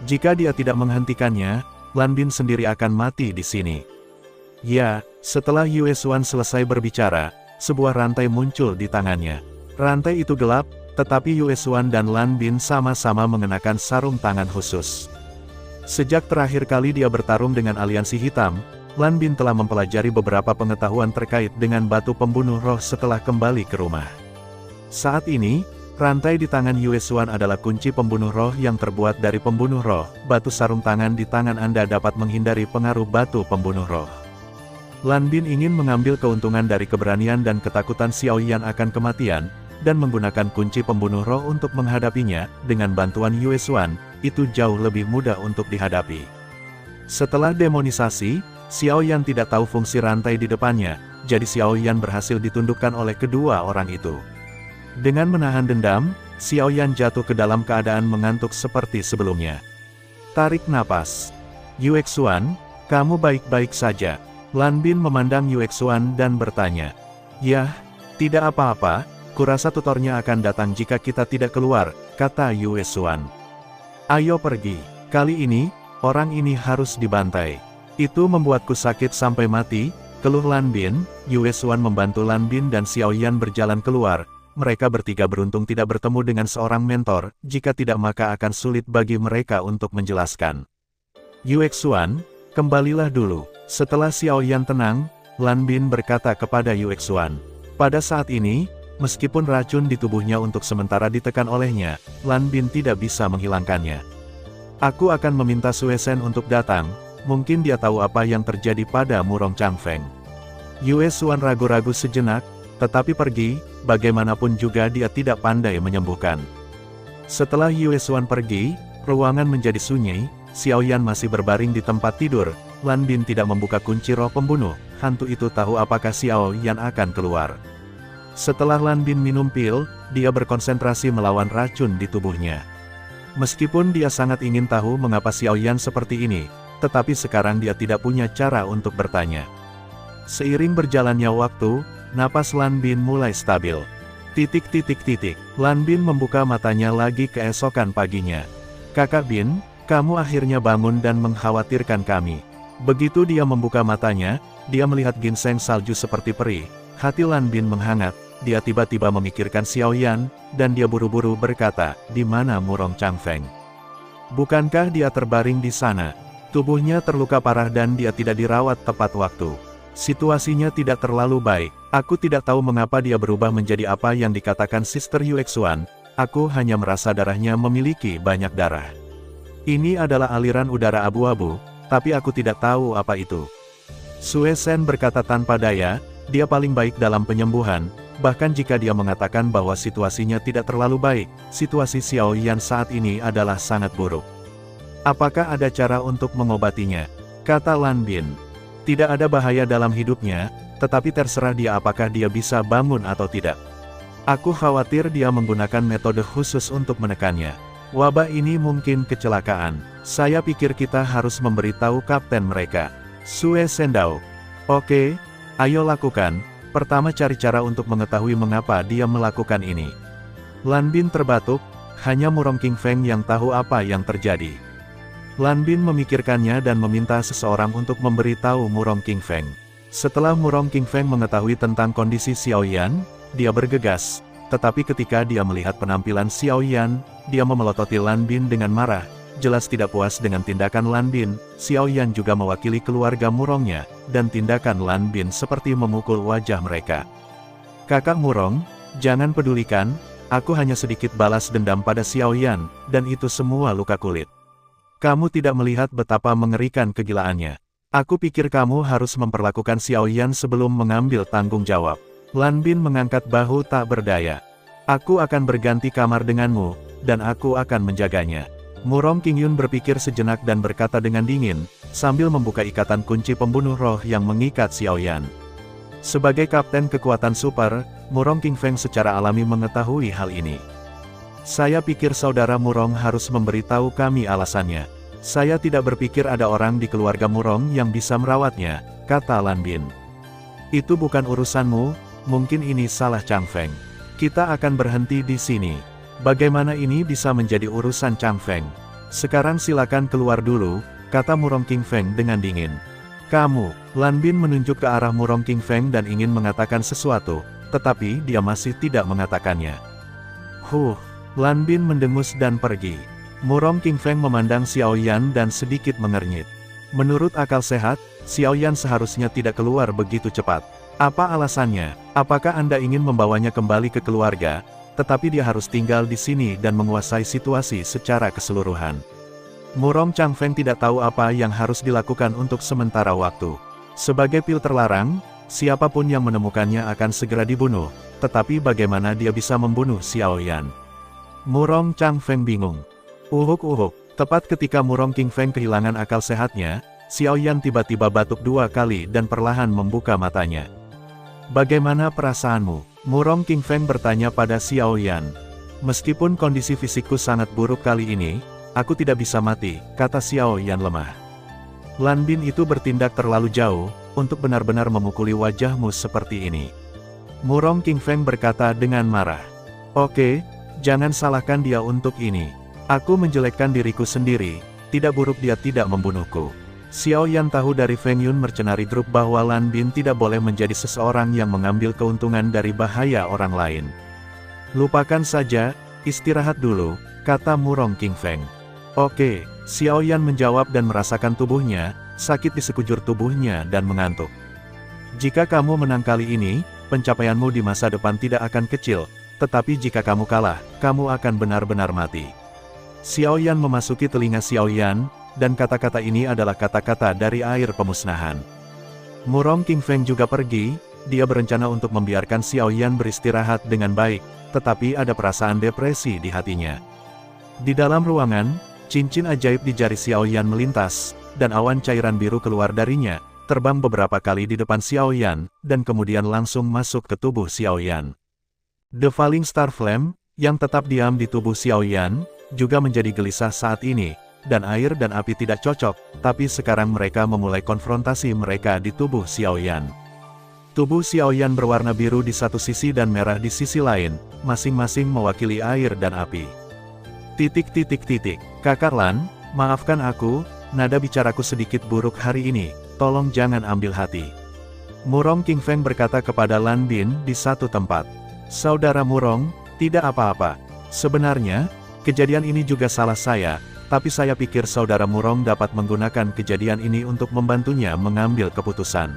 Jika dia tidak menghentikannya, Lan Bin sendiri akan mati di sini. Ya, setelah Yue Xuan selesai berbicara, sebuah rantai muncul di tangannya. Rantai itu gelap, tetapi Yue Xuan dan Lan Bin sama-sama mengenakan sarung tangan khusus. Sejak terakhir kali dia bertarung dengan aliansi hitam, Lan Bin telah mempelajari beberapa pengetahuan terkait dengan batu pembunuh roh setelah kembali ke rumah. Saat ini, rantai di tangan Yue Xuan adalah kunci pembunuh roh yang terbuat dari pembunuh roh. Batu sarung tangan di tangan Anda dapat menghindari pengaruh batu pembunuh roh. Lan Bin ingin mengambil keuntungan dari keberanian dan ketakutan Xiao Yan akan kematian, dan menggunakan kunci pembunuh roh untuk menghadapinya. Dengan bantuan Yue Xuan, itu jauh lebih mudah untuk dihadapi. Setelah demonisasi, Xiao Yan tidak tahu fungsi rantai di depannya, jadi Xiao Yan berhasil ditundukkan oleh kedua orang itu. Dengan menahan dendam, Xiao Yan jatuh ke dalam keadaan mengantuk seperti sebelumnya. Tarik napas. Yue Xuan, kamu baik-baik saja. Lan Bin memandang Yue Xuan dan bertanya. Yah, tidak apa-apa, kurasa tutornya akan datang jika kita tidak keluar, kata Yue Xuan. Ayo pergi, kali ini, orang ini harus dibantai. Itu membuatku sakit sampai mati, keluh Lan Bin. Yue Xuan membantu Lan Bin dan Xiao Yan berjalan keluar. Mereka bertiga beruntung tidak bertemu dengan seorang mentor, jika tidak maka akan sulit bagi mereka untuk menjelaskan. Yue Xuan, kembalilah dulu. Setelah Xiao Yan tenang, Lan Bin berkata kepada Yue Xuan. Pada saat ini, meskipun racun di tubuhnya untuk sementara ditekan olehnya, Lan Bin tidak bisa menghilangkannya. Aku akan meminta Sue Shen untuk datang, mungkin dia tahu apa yang terjadi pada Murong Changfeng. Yue Xuan ragu-ragu sejenak, tetapi pergi, bagaimanapun juga dia tidak pandai menyembuhkan. Setelah Yue Xuan pergi, ruangan menjadi sunyi, Xiao Yan masih berbaring di tempat tidur. Lan Bin tidak membuka kunci roh pembunuh, hantu itu tahu apakah Xiao Yan akan keluar. Setelah Lan Bin minum pil, dia berkonsentrasi melawan racun di tubuhnya. Meskipun dia sangat ingin tahu mengapa Xiao Yan seperti ini, tetapi sekarang dia tidak punya cara untuk bertanya. Seiring berjalannya waktu, napas Lan Bin mulai stabil. Lan Bin membuka matanya lagi keesokan paginya. Kakak Bin, kamu akhirnya bangun dan mengkhawatirkan kami. Begitu dia membuka matanya, dia melihat ginseng salju seperti peri. Hati Lan Bin menghangat, dia tiba-tiba memikirkan Xiao Yan, dan dia buru-buru berkata, di mana Murong Changfeng? Bukankah dia terbaring di sana? Tubuhnya terluka parah dan dia tidak dirawat tepat waktu. Situasinya tidak terlalu baik. Aku tidak tahu mengapa dia berubah menjadi apa yang dikatakan Sister Yue Xuan. Aku hanya merasa darahnya memiliki banyak darah. Ini adalah aliran udara abu-abu, tapi aku tidak tahu apa itu. Sue Shen berkata tanpa daya, dia paling baik dalam penyembuhan, bahkan jika dia mengatakan bahwa situasinya tidak terlalu baik, situasi Xiao Yan saat ini adalah sangat buruk. Apakah ada cara untuk mengobatinya? Kata Lan Bin. Tidak ada bahaya dalam hidupnya, tetapi terserah dia apakah dia bisa bangun atau tidak. Aku khawatir dia menggunakan metode khusus untuk menekannya. Wabah ini mungkin kecelakaan. Saya pikir kita harus memberitahu kapten mereka. Sue Sendao. Oke, ayo lakukan. Pertama cari cara untuk mengetahui mengapa dia melakukan ini. Lan Bin terbatuk, hanya Murong King Feng yang tahu apa yang terjadi. Lan Bin memikirkannya dan meminta seseorang untuk memberitahu Murong King Feng. Setelah Murong King Feng mengetahui tentang kondisi Xiao Yan, dia bergegas. Tetapi ketika dia melihat penampilan Xiao Yan, dia memelototi Lan Bin dengan marah. Jelas tidak puas dengan tindakan Lan Bin, Xiao Yan juga mewakili keluarga Murongnya, dan tindakan Lan Bin seperti memukul wajah mereka. Kakak Murong, jangan pedulikan, aku hanya sedikit balas dendam pada Xiao Yan, dan itu semua luka kulit. Kamu tidak melihat betapa mengerikan kegilaannya. Aku pikir kamu harus memperlakukan Xiao Yan sebelum mengambil tanggung jawab. Lan Bin mengangkat bahu tak berdaya. Aku akan berganti kamar denganmu, dan aku akan menjaganya. Murong Qingyun berpikir sejenak dan berkata dengan dingin, sambil membuka ikatan kunci pembunuh roh yang mengikat Xiao Yan. Sebagai kapten kekuatan super, Murong King Feng secara alami mengetahui hal ini. Saya pikir saudara Murong harus memberitahu kami alasannya. Saya tidak berpikir ada orang di keluarga Murong yang bisa merawatnya, kata Lan Bin. Itu bukan urusanmu. Mungkin ini salah Chang Feng. Kita akan berhenti di sini. Bagaimana ini bisa menjadi urusan Chang Feng? Sekarang silakan keluar dulu, kata Murong King Feng dengan dingin. Kamu, Lan Bin menunjuk ke arah Murong King Feng dan ingin mengatakan sesuatu, tetapi dia masih tidak mengatakannya. Lan Bin mendengus dan pergi. Murong King Feng memandang Xiao Yan dan sedikit mengernyit. Menurut akal sehat, Xiao Yan seharusnya tidak keluar begitu cepat. Apa alasannya? Apakah Anda ingin membawanya kembali ke keluarga, tetapi dia harus tinggal di sini dan menguasai situasi secara keseluruhan? Murong Chang Feng tidak tahu apa yang harus dilakukan untuk sementara waktu. Sebagai pil terlarang, siapapun yang menemukannya akan segera dibunuh, tetapi bagaimana dia bisa membunuh Xiao Yan? Murong Chang Feng bingung. Tepat ketika Murong King Feng kehilangan akal sehatnya, Xiao Yan tiba-tiba batuk 2 kali dan perlahan membuka matanya. Bagaimana perasaanmu? Murong King Feng bertanya pada Xiao Yan. Meskipun kondisi fisikku sangat buruk kali ini, aku tidak bisa mati, kata Xiao Yan lemah. Lan Bin itu bertindak terlalu jauh, untuk benar-benar memukuli wajahmu seperti ini. Murong King Feng berkata dengan marah. Oke, jangan salahkan dia untuk ini. Aku menjelekkan diriku sendiri, tidak buruk dia tidak membunuhku. Xiao Yan tahu dari Feng Yun Mercenary Group bahwa Lan Bin tidak boleh menjadi seseorang yang mengambil keuntungan dari bahaya orang lain. Lupakan saja, istirahat dulu, kata Murong King Feng. Oke, Xiao Yan menjawab dan merasakan tubuhnya, sakit di sekujur tubuhnya dan mengantuk. Jika kamu menang kali ini, pencapaianmu di masa depan tidak akan kecil, tetapi jika kamu kalah, kamu akan benar-benar mati. Xiao Yan memasuki telinga Xiao Yan, dan kata-kata ini adalah kata-kata dari air pemusnahan. Murong King Feng juga pergi, dia berencana untuk membiarkan Xiao Yan beristirahat dengan baik, tetapi ada perasaan depresi di hatinya. Di dalam ruangan, cincin ajaib di jari Xiao Yan melintas, dan awan cairan biru keluar darinya, terbang beberapa kali di depan Xiao Yan, dan kemudian langsung masuk ke tubuh Xiao Yan. The Falling Star Flame, yang tetap diam di tubuh Xiao Yan, juga menjadi gelisah saat ini, dan air dan api tidak cocok, tapi sekarang mereka memulai konfrontasi mereka di tubuh Xiao Yan. Tubuh Xiao Yan berwarna biru di satu sisi dan merah di sisi lain, masing-masing mewakili air dan api. Kakak Lan, maafkan aku, nada bicaraku sedikit buruk hari ini, tolong jangan ambil hati. Murong King Feng berkata kepada Lan Bin di satu tempat. Saudara Murong, tidak apa-apa. Sebenarnya, kejadian ini juga salah saya, tapi saya pikir saudara Murong dapat menggunakan kejadian ini untuk membantunya mengambil keputusan.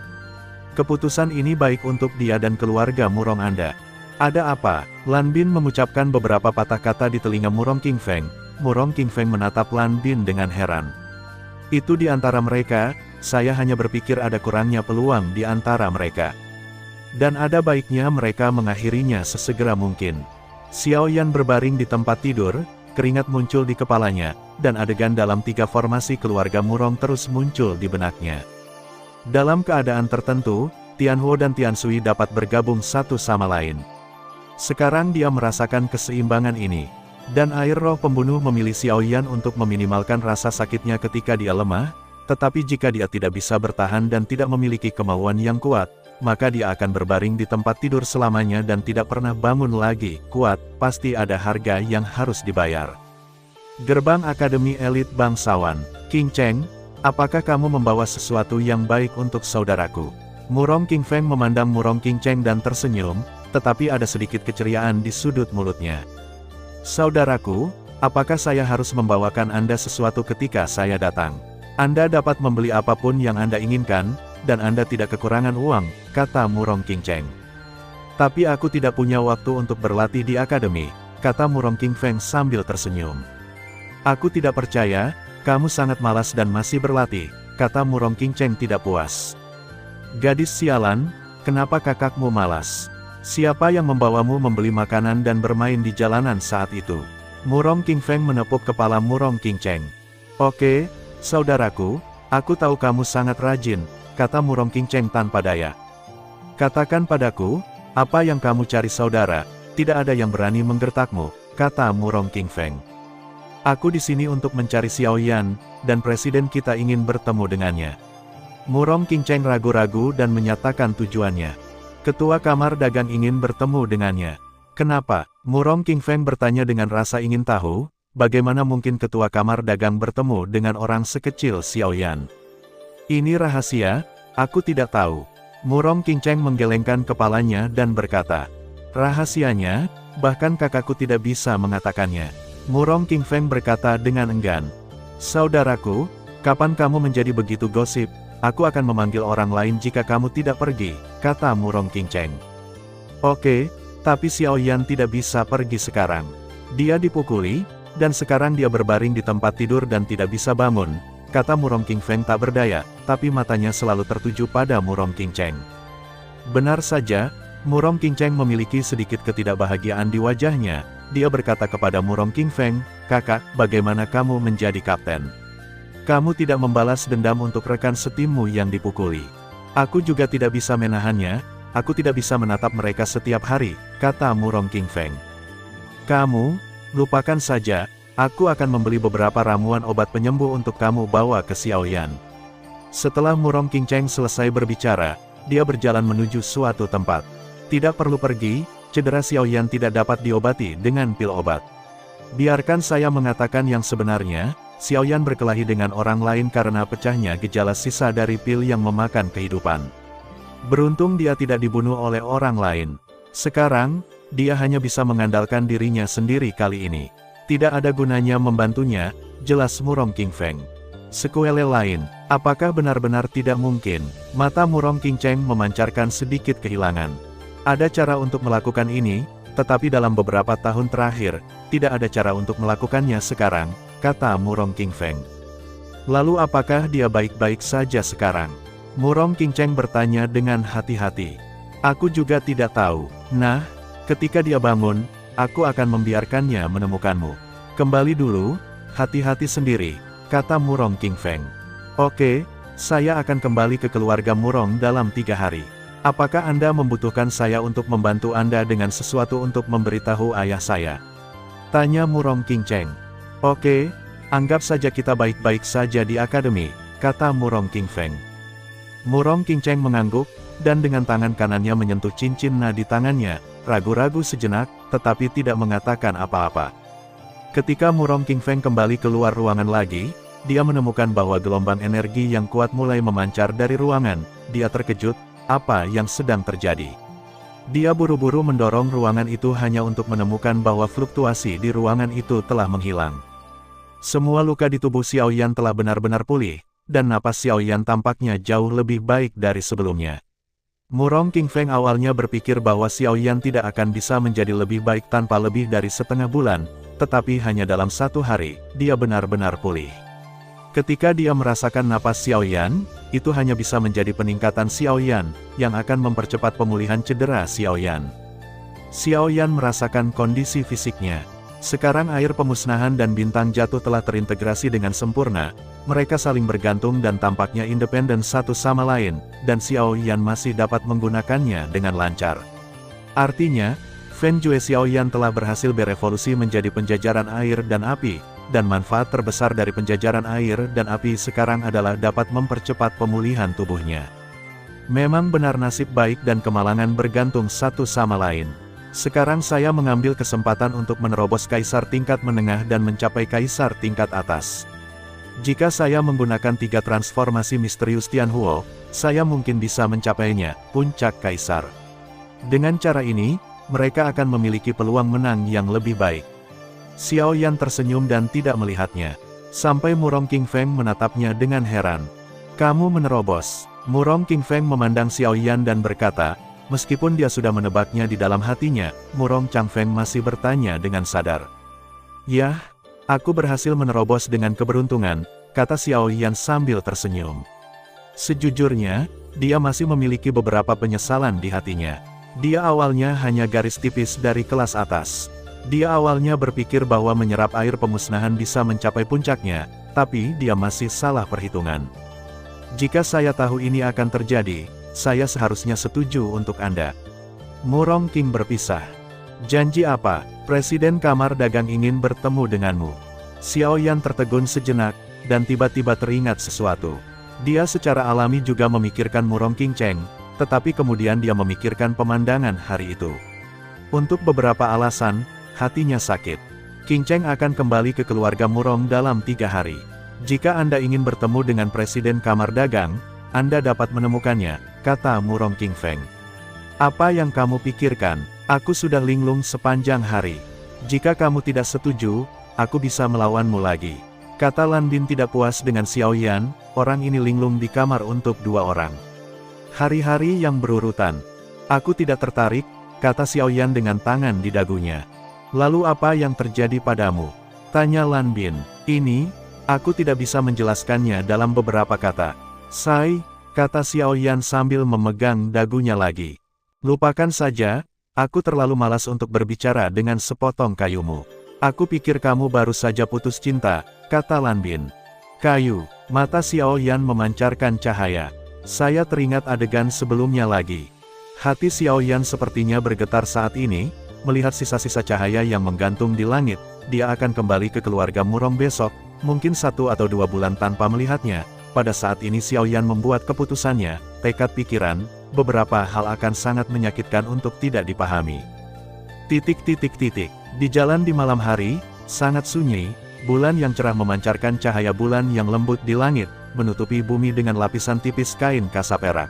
Keputusan ini baik untuk dia dan keluarga Murong Anda. Ada apa? Lan Bin mengucapkan beberapa patah kata di telinga Murong King Feng, Murong King Feng menatap Lan Bin dengan heran. Itu di antara mereka, saya hanya berpikir ada kurangnya peluang di antara mereka. Dan ada baiknya mereka mengakhirinya sesegera mungkin. Xiao Yan berbaring di tempat tidur, keringat muncul di kepalanya, dan adegan dalam 3 formasi keluarga Murong terus muncul di benaknya. Dalam keadaan tertentu, Tianhuo dan Tiansui dapat bergabung satu sama lain. Sekarang dia merasakan keseimbangan ini. Dan air roh pembunuh memilih Xiao Yan untuk meminimalkan rasa sakitnya ketika dia lemah, tetapi jika dia tidak bisa bertahan dan tidak memiliki kemauan yang kuat, maka dia akan berbaring di tempat tidur selamanya dan tidak pernah bangun lagi. Kuat, pasti ada harga yang harus dibayar. Gerbang Akademi Elit Bangsawan. King Cheng, apakah kamu membawa sesuatu yang baik untuk saudaraku? Murong King Feng memandang Murong King Cheng dan tersenyum, tetapi ada sedikit keceriaan di sudut mulutnya. Saudaraku, apakah saya harus membawakan Anda sesuatu ketika saya datang? Anda dapat membeli apapun yang Anda inginkan, dan Anda tidak kekurangan uang, kata Murong King Cheng. Tapi aku tidak punya waktu untuk berlatih di akademi, kata Murong King Feng sambil tersenyum. Aku tidak percaya, kamu sangat malas dan masih berlatih, kata Murong King Cheng tidak puas. Gadis sialan, kenapa kakakmu malas? Siapa yang membawamu membeli makanan dan bermain di jalanan saat itu? Murong King Feng menepuk kepala Murong King Cheng. Oke, saudaraku, aku tahu kamu sangat rajin, kata Murong King Cheng tanpa daya. Katakan padaku, apa yang kamu cari saudara, tidak ada yang berani menggertakmu, kata Murong King Feng. Aku di sini untuk mencari Xiao Yan, dan presiden kita ingin bertemu dengannya. Murong King Cheng ragu-ragu dan menyatakan tujuannya. Ketua Kamar Dagang ingin bertemu dengannya. Kenapa? Murong King Feng bertanya dengan rasa ingin tahu, bagaimana mungkin Ketua Kamar Dagang bertemu dengan orang sekecil Xiao Yan. Ini rahasia, aku tidak tahu. Murong King Cheng menggelengkan kepalanya dan berkata, rahasianya, bahkan kakakku tidak bisa mengatakannya. Murong King Feng berkata dengan enggan. Saudaraku, kapan kamu menjadi begitu gosip? Aku akan memanggil orang lain jika kamu tidak pergi, kata Murong King Cheng. Oke, tapi Xiao Yan tidak bisa pergi sekarang. Dia dipukuli, dan sekarang dia berbaring di tempat tidur dan tidak bisa bangun, kata Murong King Feng tak berdaya, tapi matanya selalu tertuju pada Murong King Cheng. Benar saja, Murong King Cheng memiliki sedikit ketidakbahagiaan di wajahnya. Dia berkata kepada Murong King Feng, kakak, bagaimana kamu menjadi kapten? Kamu tidak membalas dendam untuk rekan setimmu yang dipukuli. Aku juga tidak bisa menahannya, aku tidak bisa menatap mereka setiap hari, kata Murong King Feng. Kamu, lupakan saja, aku akan membeli beberapa ramuan obat penyembuh untuk kamu bawa ke Xiao Yan. Setelah Murong King Cheng selesai berbicara, dia berjalan menuju suatu tempat. Tidak perlu pergi, cedera Xiao Yan tidak dapat diobati dengan pil obat. Biarkan saya mengatakan yang sebenarnya, Xiao Yan berkelahi dengan orang lain karena pecahnya gejala sisa dari pil yang memakan kehidupan. Beruntung dia tidak dibunuh oleh orang lain. Sekarang, dia hanya bisa mengandalkan dirinya sendiri kali ini. Tidak ada gunanya membantunya, jelas Murong King Feng. Sekuele lain, apakah benar-benar tidak mungkin? Mata Murong King Cheng memancarkan sedikit kehilangan. Ada cara untuk melakukan ini, tetapi dalam beberapa tahun terakhir, tidak ada cara untuk melakukannya sekarang, kata Murong King Feng. Lalu apakah dia baik-baik saja sekarang? Murong King Cheng bertanya dengan hati-hati. Aku juga tidak tahu. Nah, ketika dia bangun, aku akan membiarkannya menemukanmu. Kembali dulu, hati-hati sendiri, kata Murong King Feng. Oke, saya akan kembali ke keluarga Murong dalam 3 hari. Apakah Anda membutuhkan saya untuk membantu Anda dengan sesuatu untuk memberitahu ayah saya? Tanya Murong King Cheng. Oke, anggap saja kita baik-baik saja di akademi, kata Murong King Feng. Murong King Cheng mengangguk, dan dengan tangan kanannya menyentuh cincin nadi tangannya, ragu-ragu sejenak, tetapi tidak mengatakan apa-apa. Ketika Murong King Feng kembali keluar ruangan lagi, dia menemukan bahwa gelombang energi yang kuat mulai memancar dari ruangan. Dia terkejut, apa yang sedang terjadi? Dia buru-buru mendorong ruangan itu hanya untuk menemukan bahwa fluktuasi di ruangan itu telah menghilang. Semua luka di tubuh Xiao Yan telah benar-benar pulih, dan napas Xiao Yan tampaknya jauh lebih baik dari sebelumnya. Murong King Feng awalnya berpikir bahwa Xiao Yan tidak akan bisa menjadi lebih baik tanpa lebih dari setengah bulan, tetapi hanya dalam 1 hari, dia benar-benar pulih. Ketika dia merasakan napas Xiaoyan, itu hanya bisa menjadi peningkatan Xiaoyan, yang akan mempercepat pemulihan cedera Xiaoyan. Xiaoyan merasakan kondisi fisiknya. Sekarang air pemusnahan dan bintang jatuh telah terintegrasi dengan sempurna, mereka saling bergantung dan tampaknya independen satu sama lain, dan Xiaoyan masih dapat menggunakannya dengan lancar. Artinya, Fen Jue Xiaoyan telah berhasil berevolusi menjadi penjajaran air dan api, dan manfaat terbesar dari penjajaran air dan api sekarang adalah dapat mempercepat pemulihan tubuhnya. Memang benar nasib baik dan kemalangan bergantung satu sama lain. Sekarang saya mengambil kesempatan untuk menerobos kaisar tingkat menengah dan mencapai kaisar tingkat atas. Jika saya menggunakan 3 transformasi misterius Tianhuo, saya mungkin bisa mencapainya, puncak kaisar. Dengan cara ini, mereka akan memiliki peluang menang yang lebih baik. Xiaoyan tersenyum dan tidak melihatnya. Sampai Murong Qingfeng menatapnya dengan heran. Kamu menerobos. Murong Qingfeng memandang Xiaoyan dan berkata, meskipun dia sudah menebaknya di dalam hatinya, Murong Changfeng masih bertanya dengan sadar. Yah, aku berhasil menerobos dengan keberuntungan, kata Xiaoyan sambil tersenyum. Sejujurnya, dia masih memiliki beberapa penyesalan di hatinya. Dia awalnya hanya garis tipis dari kelas atas. Dia awalnya berpikir bahwa menyerap air pemusnahan bisa mencapai puncaknya, tapi dia masih salah perhitungan. Jika saya tahu ini akan terjadi, saya seharusnya setuju untuk Anda. Murong Qing berpisah. Janji apa? Presiden Kamar Dagang ingin bertemu denganmu. Xiaoyan tertegun sejenak, dan tiba-tiba teringat sesuatu. Dia secara alami juga memikirkan Murong Qingcheng, tetapi kemudian dia memikirkan pemandangan hari itu. Untuk beberapa alasan, hatinya sakit. Qingcheng akan kembali ke keluarga Murong dalam 3 hari. Jika Anda ingin bertemu dengan Presiden Kamar Dagang, Anda dapat menemukannya, kata Murong Qingfeng. Apa yang kamu pikirkan? Aku sudah linglung sepanjang hari. Jika kamu tidak setuju, aku bisa melawanmu lagi. Kata Lan Bin tidak puas dengan Xiaoyan, orang ini linglung di kamar untuk 2 orang. Hari-hari yang berurutan. Aku tidak tertarik, kata Xiaoyan dengan tangan di dagunya. Lalu apa yang terjadi padamu? Tanya Lan Bin. Ini, aku tidak bisa menjelaskannya dalam beberapa kata. Sai, kata Xiaoyan sambil memegang dagunya lagi. Lupakan saja, aku terlalu malas untuk berbicara dengan sepotong kayumu. Aku pikir kamu baru saja putus cinta, kata Lan Bin. Kayu, mata Xiaoyan memancarkan cahaya. Saya teringat adegan sebelumnya lagi. Hati Xiaoyan sepertinya bergetar saat ini, melihat sisa-sisa cahaya yang menggantung di langit. Dia akan kembali ke keluarga Murong besok, mungkin 1 atau 2 bulan tanpa melihatnya. Pada saat ini Xiaoyan membuat keputusannya, tekad pikiran, beberapa hal akan sangat menyakitkan untuk tidak dipahami. Di jalan di malam hari, sangat sunyi, bulan yang cerah memancarkan cahaya bulan yang lembut di langit, menutupi bumi dengan lapisan tipis kain kasa perak.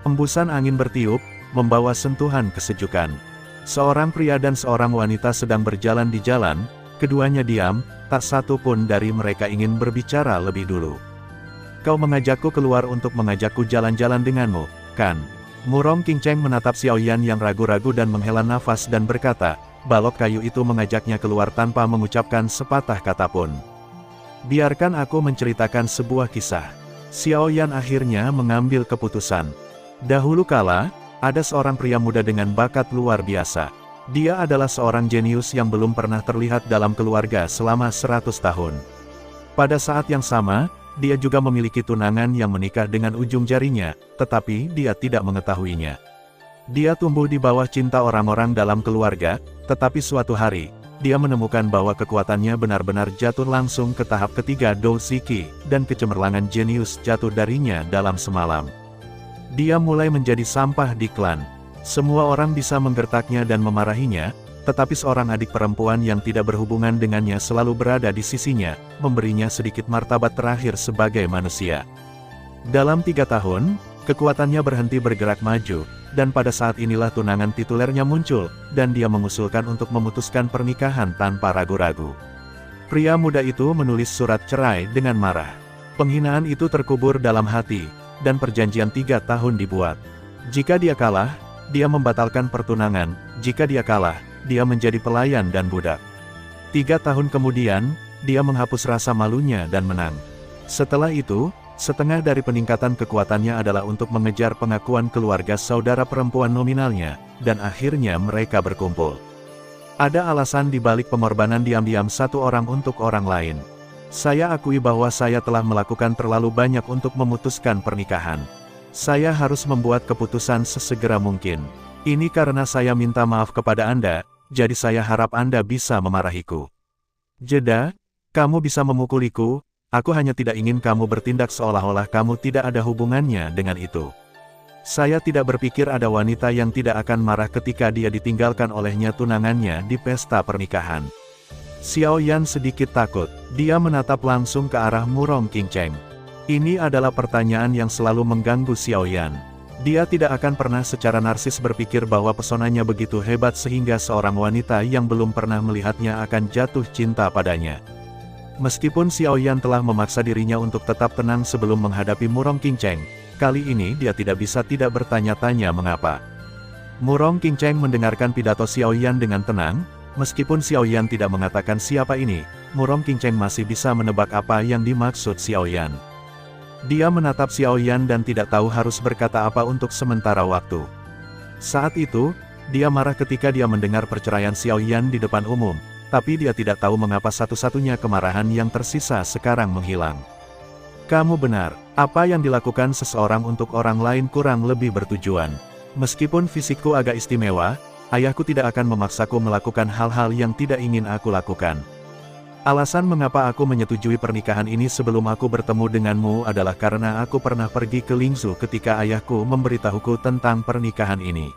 Embusan angin bertiup, membawa sentuhan kesejukan. Seorang pria dan seorang wanita sedang berjalan di jalan, keduanya diam, tak satu pun dari mereka ingin berbicara lebih dulu. Kau mengajakku keluar untuk mengajakku jalan-jalan denganmu, kan? Murong Qingcheng menatap Xiaoyan yang ragu-ragu dan menghela nafas dan berkata, balok kayu itu mengajaknya keluar tanpa mengucapkan sepatah kata pun. Biarkan aku menceritakan sebuah kisah. Xiaoyan akhirnya mengambil keputusan. Dahulu kala, ada seorang pria muda dengan bakat luar biasa. Dia adalah seorang jenius yang belum pernah terlihat dalam keluarga selama 100 tahun. Pada saat yang sama, dia juga memiliki tunangan yang menikah dengan ujung jarinya, tetapi dia tidak mengetahuinya. Dia tumbuh di bawah cinta orang-orang dalam keluarga, tetapi suatu hari, dia menemukan bahwa kekuatannya benar-benar jatuh langsung ke tahap ketiga Dou Shiki, dan kecemerlangan jenius jatuh darinya dalam semalam. Dia mulai menjadi sampah di klan. Semua orang bisa menggertaknya dan memarahinya, tetapi seorang adik perempuan yang tidak berhubungan dengannya selalu berada di sisinya, memberinya sedikit martabat terakhir sebagai manusia. Dalam 3 tahun, kekuatannya berhenti bergerak maju, dan pada saat inilah tunangan titulernya muncul, dan dia mengusulkan untuk memutuskan pernikahan tanpa ragu-ragu. Pria muda itu menulis surat cerai dengan marah. Penghinaan itu terkubur dalam hati, dan perjanjian 3 tahun dibuat. Jika dia kalah, dia membatalkan pertunangan, jika dia kalah, dia menjadi pelayan dan budak. 3 tahun kemudian, dia menghapus rasa malunya dan menang. Setelah itu, setengah dari peningkatan kekuatannya adalah untuk mengejar pengakuan keluarga saudara perempuan nominalnya, dan akhirnya mereka berkumpul. Ada alasan di balik pengorbanan diam-diam satu orang untuk orang lain. Saya akui bahwa saya telah melakukan terlalu banyak untuk memutuskan pernikahan. Saya harus membuat keputusan sesegera mungkin. Ini karena saya minta maaf kepada Anda, jadi saya harap Anda bisa memarahiku. Jeda, kamu bisa memukuliku, aku hanya tidak ingin kamu bertindak seolah-olah kamu tidak ada hubungannya dengan itu. Saya tidak berpikir ada wanita yang tidak akan marah ketika dia ditinggalkan olehnya tunangannya di pesta pernikahan. Xiao Yan sedikit takut, dia menatap langsung ke arah Murong Qingcheng. Ini adalah pertanyaan yang selalu mengganggu Xiao Yan. Dia tidak akan pernah secara narsis berpikir bahwa pesonanya begitu hebat sehingga seorang wanita yang belum pernah melihatnya akan jatuh cinta padanya. Meskipun Xiao Yan telah memaksa dirinya untuk tetap tenang sebelum menghadapi Murong Qingcheng, kali ini dia tidak bisa tidak bertanya-tanya mengapa. Murong Qingcheng mendengarkan pidato Xiao Yan dengan tenang, meskipun Xiao Yan tidak mengatakan siapa ini, Murong Qingcheng masih bisa menebak apa yang dimaksud Xiao Yan. Dia menatap Xiao Yan dan tidak tahu harus berkata apa untuk sementara waktu. Saat itu, dia marah ketika dia mendengar perceraian Xiao Yan di depan umum, tapi dia tidak tahu mengapa satu-satunya kemarahan yang tersisa sekarang menghilang. Kamu benar, apa yang dilakukan seseorang untuk orang lain kurang lebih bertujuan. Meskipun fisikku agak istimewa, ayahku tidak akan memaksaku melakukan hal-hal yang tidak ingin aku lakukan. Alasan mengapa aku menyetujui pernikahan ini sebelum aku bertemu denganmu adalah karena aku pernah pergi ke Lingzhou ketika ayahku memberitahuku tentang pernikahan ini.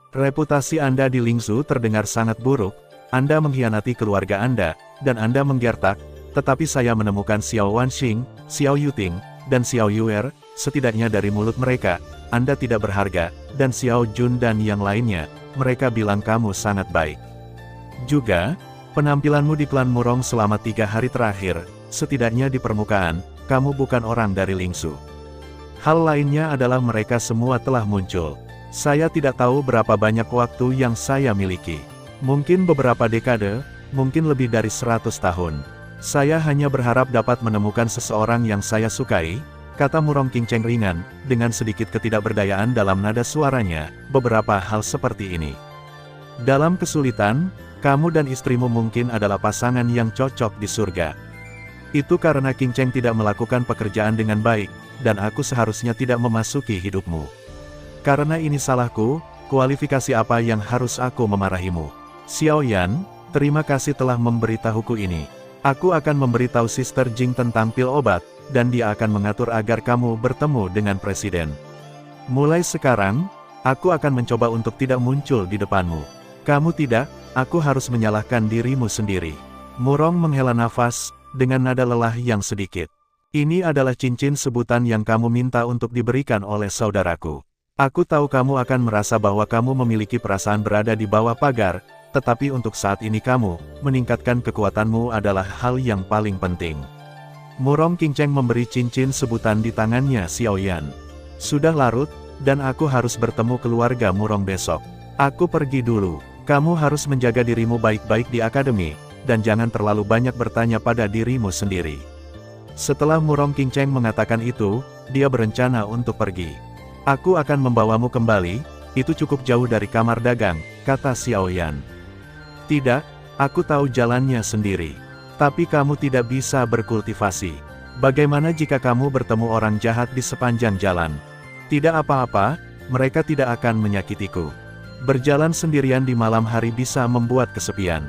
Reputasi Anda di Lingzhou terdengar sangat buruk, Anda mengkhianati keluarga Anda, dan Anda menggertak, tetapi saya menemukan Xiao Wanxing, Xiao Yuting, dan Xiao Yuer, setidaknya dari mulut mereka, Anda tidak berharga, dan Xiao Jun dan yang lainnya, mereka bilang kamu sangat baik. Juga, penampilanmu di klan Murong selama 3 hari terakhir, setidaknya di permukaan, kamu bukan orang dari Lingzhou. Hal lainnya adalah mereka semua telah muncul. Saya tidak tahu berapa banyak waktu yang saya miliki. Mungkin beberapa dekade, mungkin lebih dari 100 tahun. Saya hanya berharap dapat menemukan seseorang yang saya sukai, kata Murong Qingcheng ringan, dengan sedikit ketidakberdayaan dalam nada suaranya, beberapa hal seperti ini. Dalam kesulitan, kamu dan istrimu mungkin adalah pasangan yang cocok di surga. Itu karena Qingcheng tidak melakukan pekerjaan dengan baik, dan aku seharusnya tidak memasuki hidupmu. Karena ini salahku, kualifikasi apa yang harus aku memarahimu? Xiao Yan, terima kasih telah memberitahuku ini. Aku akan memberitahu Sister Jing tentang pil obat, dan dia akan mengatur agar kamu bertemu dengan Presiden. Mulai sekarang, aku akan mencoba untuk tidak muncul di depanmu. Kamu tidak, aku harus menyalahkan dirimu sendiri. Murong menghela nafas, dengan nada lelah yang sedikit. Ini adalah cincin sebutan yang kamu minta untuk diberikan oleh saudaraku. Aku tahu kamu akan merasa bahwa kamu memiliki perasaan berada di bawah pagar, tetapi untuk saat ini kamu, meningkatkan kekuatanmu adalah hal yang paling penting. Murong Qingcheng memberi cincin sebutan di tangannya Xiao Yan. Sudah larut, dan aku harus bertemu keluarga Murong besok. Aku pergi dulu. Kamu harus menjaga dirimu baik-baik di akademi, dan jangan terlalu banyak bertanya pada dirimu sendiri. Setelah Murong Qingcheng mengatakan itu, dia berencana untuk pergi. Aku akan membawamu kembali, itu cukup jauh dari kamar dagang, kata Xiao Yan. Tidak, aku tahu jalannya sendiri. Tapi kamu tidak bisa berkultivasi. Bagaimana jika kamu bertemu orang jahat di sepanjang jalan? Tidak apa-apa, mereka tidak akan menyakitiku. Berjalan sendirian di malam hari bisa membuat kesepian.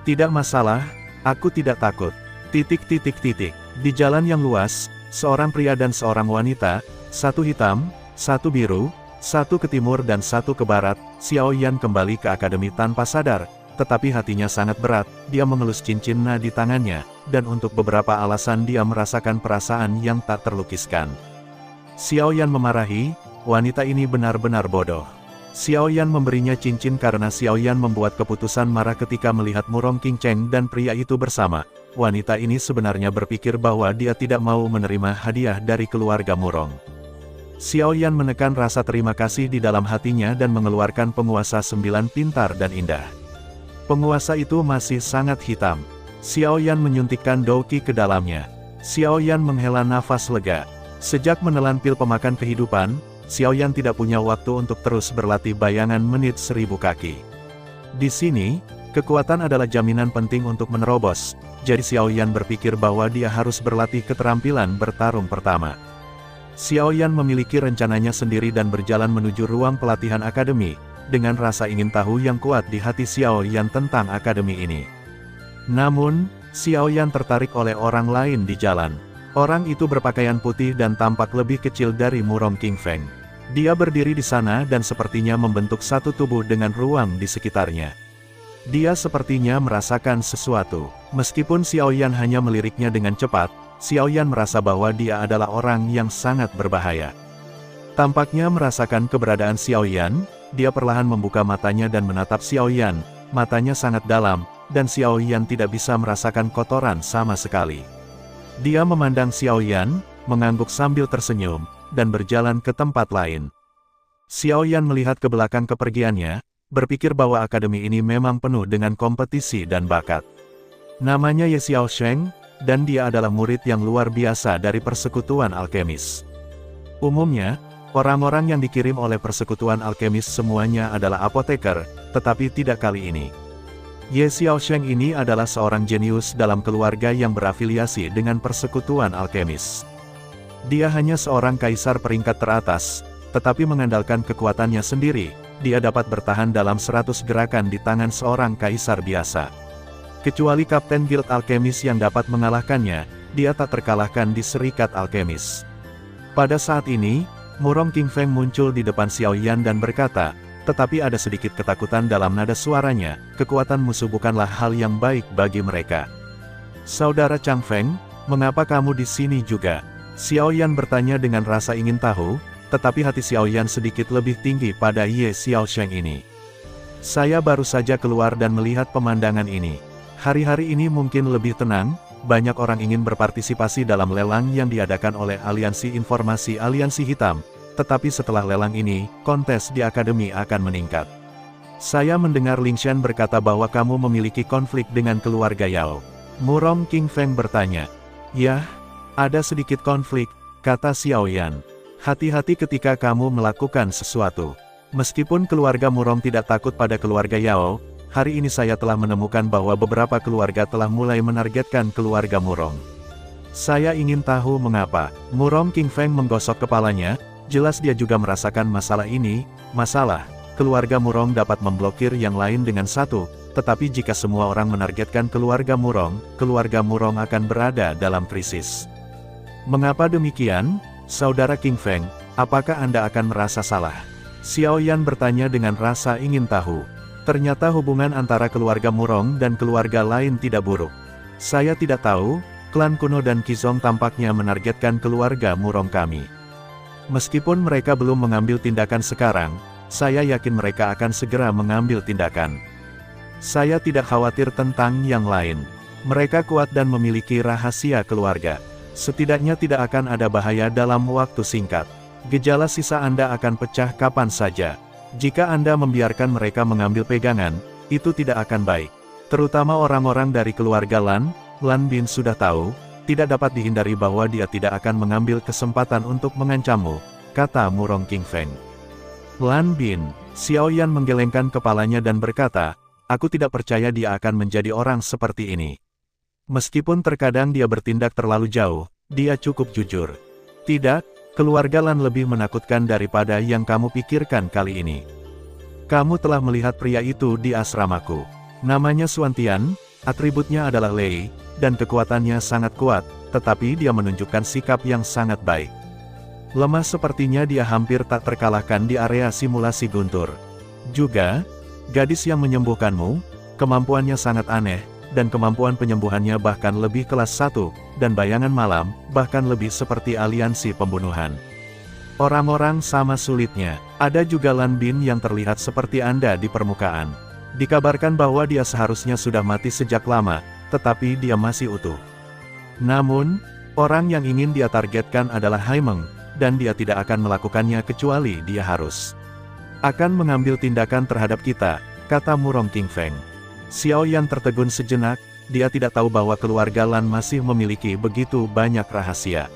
Tidak masalah, aku tidak takut. Di jalan yang luas, seorang pria dan seorang wanita, satu hitam, satu biru, satu ke timur dan satu ke barat, Xiao Yan kembali ke akademi tanpa sadar, tetapi hatinya sangat berat, dia mengelus cincin Na di tangannya, dan untuk beberapa alasan dia merasakan perasaan yang tak terlukiskan. Xiao Yan memarahi, wanita ini benar-benar bodoh. Xiao Yan memberinya cincin karena Xiao Yan membuat keputusan marah ketika melihat Murong Qingcheng dan pria itu bersama. Wanita ini sebenarnya berpikir bahwa dia tidak mau menerima hadiah dari keluarga Murong. Xiao Yan menekan rasa terima kasih di dalam hatinya dan mengeluarkan penguasa 9 pintar dan indah. Penguasa itu masih sangat hitam. Xiao Yan menyuntikkan douqi ke dalamnya. Xiao Yan menghela nafas lega. Sejak menelan pil pemakan kehidupan, Xiao Yan tidak punya waktu untuk terus berlatih bayangan menit 1000 kaki. Di sini, kekuatan adalah jaminan penting untuk menerobos, jadi Xiao Yan berpikir bahwa dia harus berlatih keterampilan bertarung pertama. Xiao Yan memiliki rencananya sendiri dan berjalan menuju ruang pelatihan akademi, dengan rasa ingin tahu yang kuat di hati Xiao Yan tentang akademi ini. Namun, Xiao Yan tertarik oleh orang lain di jalan. Orang itu berpakaian putih dan tampak lebih kecil dari Murong Qingfeng. Dia berdiri di sana dan sepertinya membentuk satu tubuh dengan ruang di sekitarnya. Dia sepertinya merasakan sesuatu. Meskipun Xiao Yan hanya meliriknya dengan cepat, Xiao Yan merasa bahwa dia adalah orang yang sangat berbahaya. Tampaknya merasakan keberadaan Xiao Yan, dia perlahan membuka matanya dan menatap Xiao Yan. Matanya sangat dalam, dan Xiao Yan tidak bisa merasakan kotoran sama sekali. Dia memandang Xiao Yan, mengangguk sambil tersenyum, dan berjalan ke tempat lain. Xiao Yan melihat ke belakang kepergiannya, berpikir bahwa akademi ini memang penuh dengan kompetisi dan bakat. Namanya Ye Xiaosheng, dan dia adalah murid yang luar biasa dari persekutuan alkemis. Umumnya, orang-orang yang dikirim oleh persekutuan alkemis semuanya adalah apoteker, tetapi tidak kali ini. Ye Xiaosheng ini adalah seorang jenius dalam keluarga yang berafiliasi dengan persekutuan alkemis. Dia hanya seorang kaisar peringkat teratas, tetapi mengandalkan kekuatannya sendiri, dia dapat bertahan dalam 100 gerakan di tangan seorang kaisar biasa. Kecuali Kapten Guild Alkemis yang dapat mengalahkannya, dia tak terkalahkan di Serikat Alkemis. Pada saat ini, Murong Qingfeng muncul di depan Xiao Yan dan berkata, tetapi ada sedikit ketakutan dalam nada suaranya, kekuatan musuh bukanlah hal yang baik bagi mereka. Saudara Chang Feng, mengapa kamu di sini juga? Xiao Yan bertanya dengan rasa ingin tahu, tetapi hati Xiao Yan sedikit lebih tinggi pada Ye Xiaosheng ini. Saya baru saja keluar dan melihat pemandangan ini. Hari-hari ini mungkin lebih tenang, banyak orang ingin berpartisipasi dalam lelang yang diadakan oleh Aliansi Informasi Aliansi Hitam, tetapi setelah lelang ini, kontes di akademi akan meningkat. Saya mendengar Lingshan berkata bahwa kamu memiliki konflik dengan keluarga Yao. Murong Qingfeng bertanya. Ya, ada sedikit konflik, kata Xiao Yan. Hati-hati ketika kamu melakukan sesuatu. Meskipun keluarga Murong tidak takut pada keluarga Yao, hari ini saya telah menemukan bahwa beberapa keluarga telah mulai menargetkan keluarga Murong. Saya ingin tahu mengapa. Murong Qingfeng menggosok kepalanya, jelas dia juga merasakan masalah ini. Masalah, keluarga Murong dapat memblokir yang lain dengan satu, tetapi jika semua orang menargetkan keluarga Murong akan berada dalam krisis. Mengapa demikian? Saudara Qingfeng, apakah Anda akan merasa salah? Xiao Yan bertanya dengan rasa ingin tahu. Ternyata hubungan antara keluarga Murong dan keluarga lain tidak buruk. Saya tidak tahu, klan kuno dan Qizong tampaknya menargetkan keluarga Murong kami. Meskipun mereka belum mengambil tindakan sekarang, saya yakin mereka akan segera mengambil tindakan. Saya tidak khawatir tentang yang lain. Mereka kuat dan memiliki rahasia keluarga. Setidaknya tidak akan ada bahaya dalam waktu singkat. Gejala sisa Anda akan pecah kapan saja. Jika Anda membiarkan mereka mengambil pegangan, itu tidak akan baik. Terutama orang-orang dari keluarga Lan Bin sudah tahu, tidak dapat dihindari bahwa dia tidak akan mengambil kesempatan untuk mengancammu, kata Murong Qingfeng. Lan Bin, Xiao Yan menggelengkan kepalanya dan berkata, aku tidak percaya dia akan menjadi orang seperti ini. Meskipun terkadang dia bertindak terlalu jauh, dia cukup jujur. Tidak, keluarga Lan lebih menakutkan daripada yang kamu pikirkan kali ini. Kamu telah melihat pria itu di asramaku. Namanya Xuantian, atributnya adalah Lei, dan kekuatannya sangat kuat, tetapi dia menunjukkan sikap yang sangat baik. Lemah sepertinya dia hampir tak terkalahkan di area simulasi guntur. Juga, gadis yang menyembuhkanmu, kemampuannya sangat aneh, dan kemampuan penyembuhannya bahkan lebih kelas 1, dan bayangan malam, bahkan lebih seperti aliansi pembunuhan. Orang-orang sama sulitnya. Ada juga Lan Bin yang terlihat seperti Anda di permukaan. Dikabarkan bahwa dia seharusnya sudah mati sejak lama, tetapi dia masih utuh. Namun, orang yang ingin dia targetkan adalah Haimeng, dan dia tidak akan melakukannya kecuali dia harus akan mengambil tindakan terhadap kita, kata Murong Qingfeng. Xiao Yan tertegun sejenak, dia tidak tahu bahwa keluarga Lan masih memiliki begitu banyak rahasia.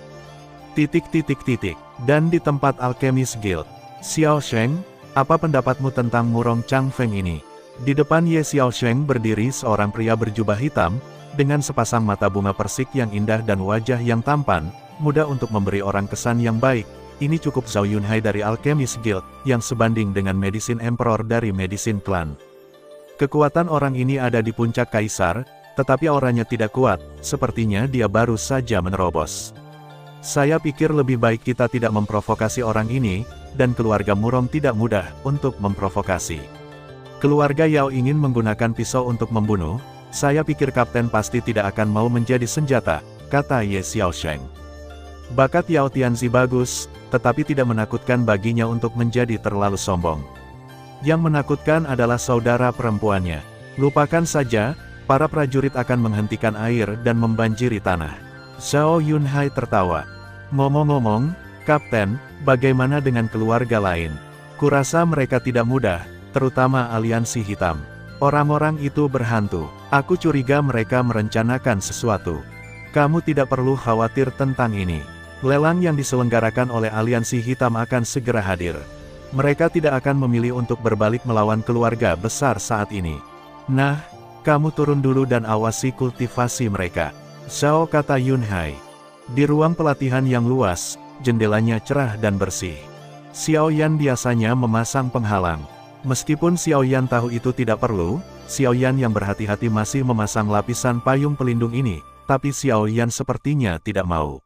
Dan di tempat Alchemist Guild. Xiao Sheng, apa pendapatmu tentang Murong Changfeng ini? Di depan Ye Xiao Sheng berdiri seorang pria berjubah hitam, dengan sepasang mata bunga persik yang indah dan wajah yang tampan, mudah untuk memberi orang kesan yang baik. Ini cukup Zhao Yunhai dari Alchemist Guild, yang sebanding dengan Medicine Emperor dari Medicine Clan. Kekuatan orang ini ada di puncak kaisar, tetapi auranya tidak kuat, sepertinya dia baru saja menerobos. Saya pikir lebih baik kita tidak memprovokasi orang ini, dan keluarga Murong tidak mudah untuk memprovokasi. Keluarga Yao ingin menggunakan pisau untuk membunuh, saya pikir kapten pasti tidak akan mau menjadi senjata, kata Ye Xiao Sheng. Bakat Yao Tianzi bagus, tetapi tidak menakutkan baginya untuk menjadi terlalu sombong. Yang menakutkan adalah saudara perempuannya. Lupakan saja, para prajurit akan menghentikan air dan membanjiri tanah. Zhao Yunhai tertawa. Ngomong-ngomong, Kapten, bagaimana dengan keluarga lain? Kurasa mereka tidak mudah, terutama aliansi hitam. Orang-orang itu berhantu. Aku curiga mereka merencanakan sesuatu. Kamu tidak perlu khawatir tentang ini. Lelang yang diselenggarakan oleh aliansi hitam akan segera hadir. Mereka tidak akan memilih untuk berbalik melawan keluarga besar saat ini. Nah, kamu turun dulu dan awasi kultivasi mereka. Zhao, kata Yunhai. Di ruang pelatihan yang luas, jendelanya cerah dan bersih. Xiao Yan biasanya memasang penghalang. Meskipun Xiao Yan tahu itu tidak perlu, Xiao Yan yang berhati-hati masih memasang lapisan payung pelindung ini, tapi Xiao Yan sepertinya tidak mau.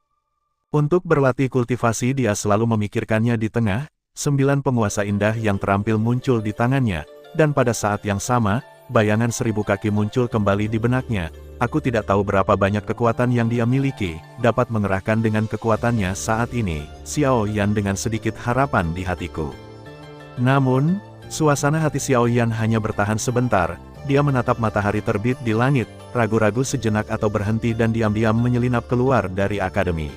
Untuk berlatih kultivasi dia selalu memikirkannya di tengah, 9 penguasa indah yang terampil muncul di tangannya, dan pada saat yang sama, bayangan 1000 kaki muncul kembali di benaknya. Aku tidak tahu berapa banyak kekuatan yang dia miliki, dapat mengerahkan dengan kekuatannya saat ini, Xiao Yan dengan sedikit harapan di hatiku. Namun, suasana hati Xiao Yan hanya bertahan sebentar, dia menatap matahari terbit di langit, ragu-ragu sejenak atau berhenti dan diam-diam menyelinap keluar dari akademi.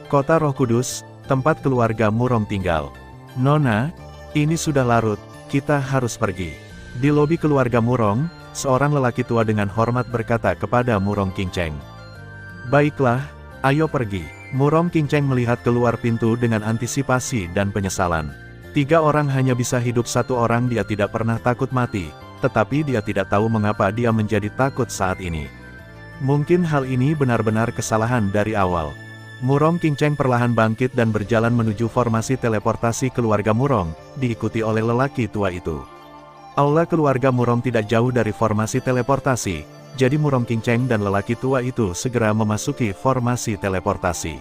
Kota Roh Kudus, tempat keluarga Murong tinggal. Nona, ini sudah larut, kita harus pergi. Di lobi keluarga Murong, seorang lelaki tua dengan hormat berkata kepada Murong Qingcheng. Baiklah, ayo pergi. Murong Qingcheng melihat keluar pintu dengan antisipasi dan penyesalan. 3 orang hanya bisa hidup, 1 orang dia tidak pernah takut mati, tetapi dia tidak tahu mengapa dia menjadi takut saat ini. Mungkin hal ini benar-benar kesalahan dari awal. Murong Qingcheng perlahan bangkit dan berjalan menuju formasi teleportasi keluarga Murong, diikuti oleh lelaki tua itu. Aula keluarga Murong tidak jauh dari formasi teleportasi, jadi Murong Qingcheng dan lelaki tua itu segera memasuki formasi teleportasi.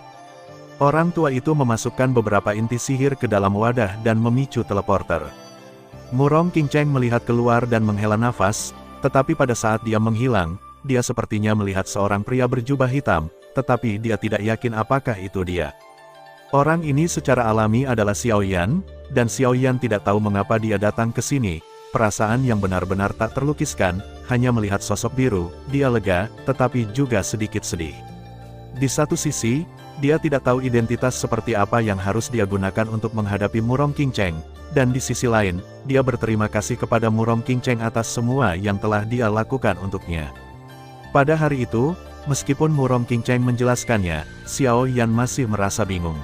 Orang tua itu memasukkan beberapa inti sihir ke dalam wadah dan memicu teleporter. Murong Qingcheng melihat keluar dan menghela nafas, tetapi pada saat dia menghilang, dia sepertinya melihat seorang pria berjubah hitam, tetapi dia tidak yakin apakah itu dia. Orang ini secara alami adalah Xiao Yan, dan Xiao Yan tidak tahu mengapa dia datang ke sini. Perasaan yang benar-benar tak terlukiskan, hanya melihat sosok biru, dia lega, tetapi juga sedikit sedih. Di satu sisi, dia tidak tahu identitas seperti apa yang harus dia gunakan untuk menghadapi Murong Qingcheng, dan di sisi lain, dia berterima kasih kepada Murong Qingcheng atas semua yang telah dia lakukan untuknya. Pada hari itu, meskipun Murong Qingcheng menjelaskannya, Xiao Yan masih merasa bingung.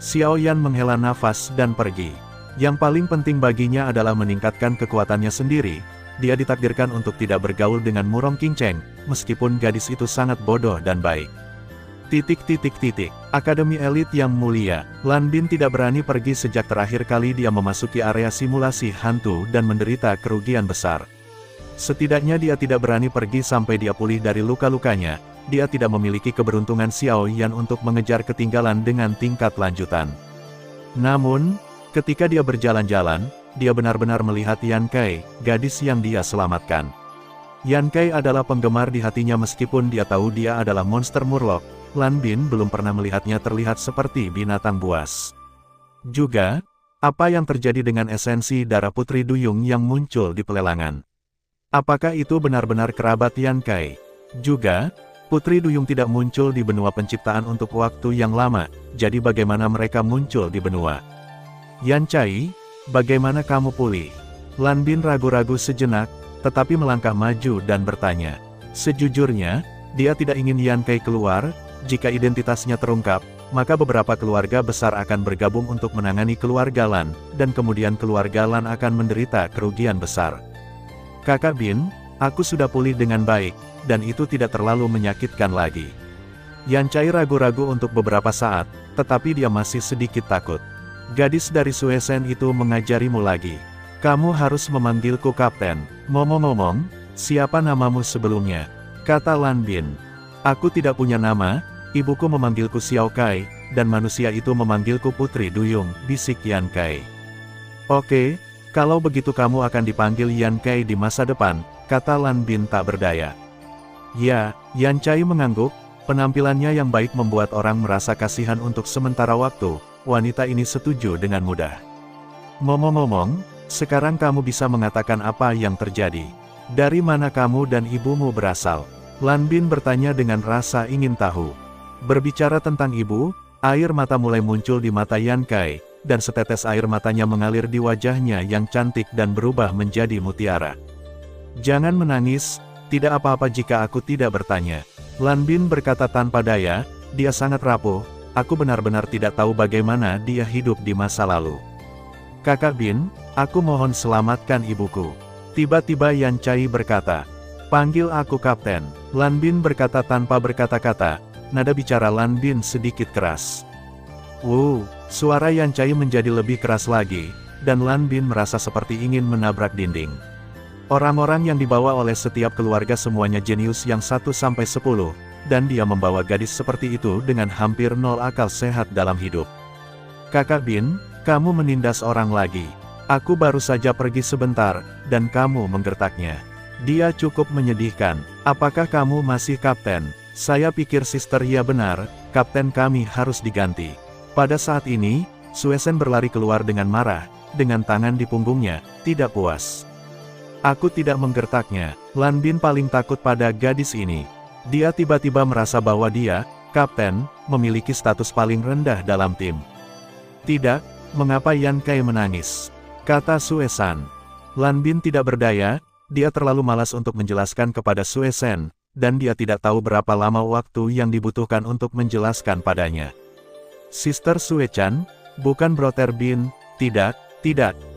Xiao Yan menghela nafas dan pergi. Yang paling penting baginya adalah meningkatkan kekuatannya sendiri. Dia ditakdirkan untuk tidak bergaul dengan Murong Qingcheng, meskipun gadis itu sangat bodoh dan baik. Akademi elit yang mulia, Lan Bin tidak berani pergi sejak terakhir kali dia memasuki area simulasi hantu dan menderita kerugian besar. Setidaknya dia tidak berani pergi sampai dia pulih dari luka-lukanya. Dia tidak memiliki keberuntungan Xiao Yan untuk mengejar ketinggalan dengan tingkat lanjutan. Namun, ketika dia berjalan-jalan, dia benar-benar melihat Yan Kai, gadis yang dia selamatkan. Yan Kai adalah penggemar di hatinya meskipun dia tahu dia adalah monster murloc. Lan Bin belum pernah melihatnya terlihat seperti binatang buas. Juga, apa yang terjadi dengan esensi darah Putri Duyung yang muncul di pelelangan? Apakah itu benar-benar kerabat Yan Kai? Juga, Putri Duyung tidak muncul di benua penciptaan untuk waktu yang lama, jadi bagaimana mereka muncul di benua? Yan Kai, bagaimana kamu pulih? Lan Bin ragu-ragu sejenak, tetapi melangkah maju dan bertanya. Sejujurnya, dia tidak ingin Yan Kai keluar. Jika identitasnya terungkap, maka beberapa keluarga besar akan bergabung untuk menangani keluarga Lan, dan kemudian keluarga Lan akan menderita kerugian besar. Kakak Bin, aku sudah pulih dengan baik, dan itu tidak terlalu menyakitkan lagi. Yan Kai ragu-ragu untuk beberapa saat, tetapi dia masih sedikit takut. Gadis dari Suesen itu mengajarimu lagi. Kamu harus memanggilku Kapten. Ngomong-ngomong, siapa namamu sebelumnya? Kata Lan Bin. Aku tidak punya nama, ibuku memanggilku Xiao Kai, dan manusia itu memanggilku Putri Duyung, bisik Yan Kai. Oke, kalau begitu kamu akan dipanggil Yan Kai di masa depan, kata Lan Bin tak berdaya. Ya, Yan Kai mengangguk, penampilannya yang baik membuat orang merasa kasihan untuk sementara waktu, wanita ini setuju dengan mudah. Ngomong-ngomong, sekarang kamu bisa mengatakan apa yang terjadi. Dari mana kamu dan ibumu berasal? Lan Bin bertanya dengan rasa ingin tahu. Berbicara tentang ibu, air mata mulai muncul di mata Yan Kai, dan setetes air matanya mengalir di wajahnya yang cantik dan berubah menjadi mutiara. Jangan menangis, tidak apa-apa jika aku tidak bertanya. Lan Bin berkata tanpa daya, dia sangat rapuh, aku benar-benar tidak tahu bagaimana dia hidup di masa lalu. Kakak Bin, aku mohon selamatkan ibuku. Tiba-tiba Yan Kai berkata, panggil aku Kapten. Lan Bin berkata tanpa berkata-kata, nada bicara Lan Bin sedikit keras. Suara Yan Kai menjadi lebih keras lagi, dan Lan Bin merasa seperti ingin menabrak dinding. Orang-orang yang dibawa oleh setiap keluarga semuanya jenius yang 1-10, dan dia membawa gadis seperti itu dengan hampir nol akal sehat dalam hidup. Kakak Bin, kamu menindas orang lagi. Aku baru saja pergi sebentar, dan kamu menggertaknya. Dia cukup menyedihkan. Apakah kamu masih kapten? Saya pikir Sister ya benar, kapten kami harus diganti. Pada saat ini, Suesen berlari keluar dengan marah, dengan tangan di punggungnya, tidak puas. Aku tidak menggertaknya. Lan Bin paling takut pada gadis ini. Dia tiba-tiba merasa bahwa dia, kapten, memiliki status paling rendah dalam tim. Tidak, mengapa Yan Kai menangis? Kata Suesen. Lan Bin tidak berdaya, dia terlalu malas untuk menjelaskan kepada Suesen, dan dia tidak tahu berapa lama waktu yang dibutuhkan untuk menjelaskan padanya. Sister Suechan, bukan Brother Bin, tidak,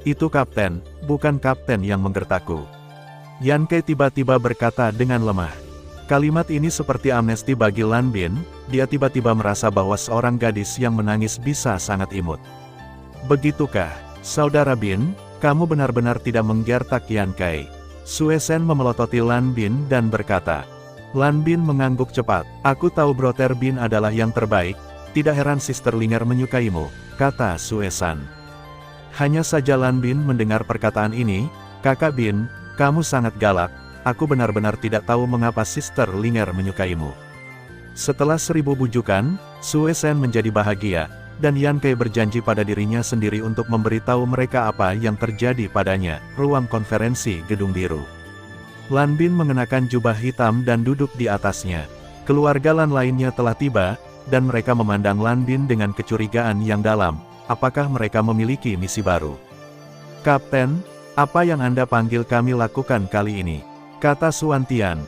itu kapten, bukan kapten yang menggertakku. Yan Kai tiba-tiba berkata dengan lemah. Kalimat ini seperti amnesti bagi Lan Bin, dia tiba-tiba merasa bahwa seorang gadis yang menangis bisa sangat imut. Begitukah, Saudara Bin, kamu benar-benar tidak menggertak Yan Kai. Suesen memelototi Lan Bin dan berkata. Lan Bin mengangguk cepat. Aku tahu Brother Bin adalah yang terbaik, tidak heran Sister Linger menyukaimu, kata Suesen. Hanya saja Lan Bin mendengar perkataan ini, Kakak Bin, kamu sangat galak, aku benar-benar tidak tahu mengapa Sister Linger menyukaimu. Setelah 1000 bujukan, Suesen menjadi bahagia, dan Yan Kai berjanji pada dirinya sendiri untuk memberitahu mereka apa yang terjadi padanya. Ruang konferensi gedung biru. Lan Bin mengenakan jubah hitam dan duduk di atasnya. Keluarga Lan lainnya telah tiba, dan mereka memandang Lan Bin dengan kecurigaan yang dalam. Apakah mereka memiliki misi baru? Kapten, apa yang Anda panggil kami lakukan kali ini? Kata Suan Tian.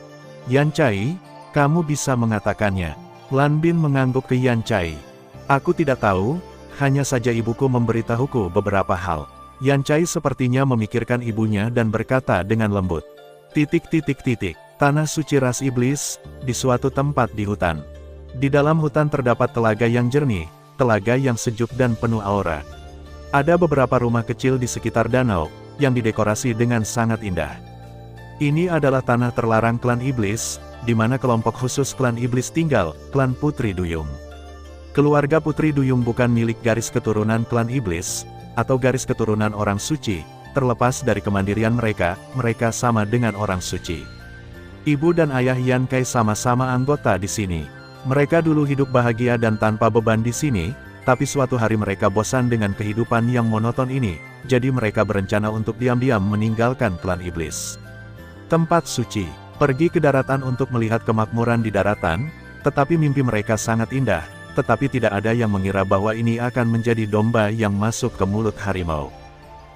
Yan Kai, kamu bisa mengatakannya. Lan Bin mengangguk ke Yan Kai. Aku tidak tahu, hanya saja ibuku memberitahuku beberapa hal. Yan Kai sepertinya memikirkan ibunya dan berkata dengan lembut. Tanah suci ras iblis, di suatu tempat di hutan. Di dalam hutan terdapat telaga yang jernih, telaga yang sejuk dan penuh aura. Ada beberapa rumah kecil di sekitar danau, yang didekorasi dengan sangat indah. Ini adalah tanah terlarang klan iblis, di mana kelompok khusus klan iblis tinggal, klan Putri Duyung. Keluarga Putri Duyung bukan milik garis keturunan klan iblis, atau garis keturunan orang suci, terlepas dari kemandirian mereka, mereka sama dengan orang suci. Ibu dan ayah Yan Kai sama-sama anggota di sini. Mereka dulu hidup bahagia dan tanpa beban di sini, tapi suatu hari mereka bosan dengan kehidupan yang monoton ini, jadi mereka berencana untuk diam-diam meninggalkan klan iblis. Tempat suci, pergi ke daratan untuk melihat kemakmuran di daratan, tetapi mimpi mereka sangat indah. Tetapi tidak ada yang mengira bahwa ini akan menjadi domba yang masuk ke mulut harimau.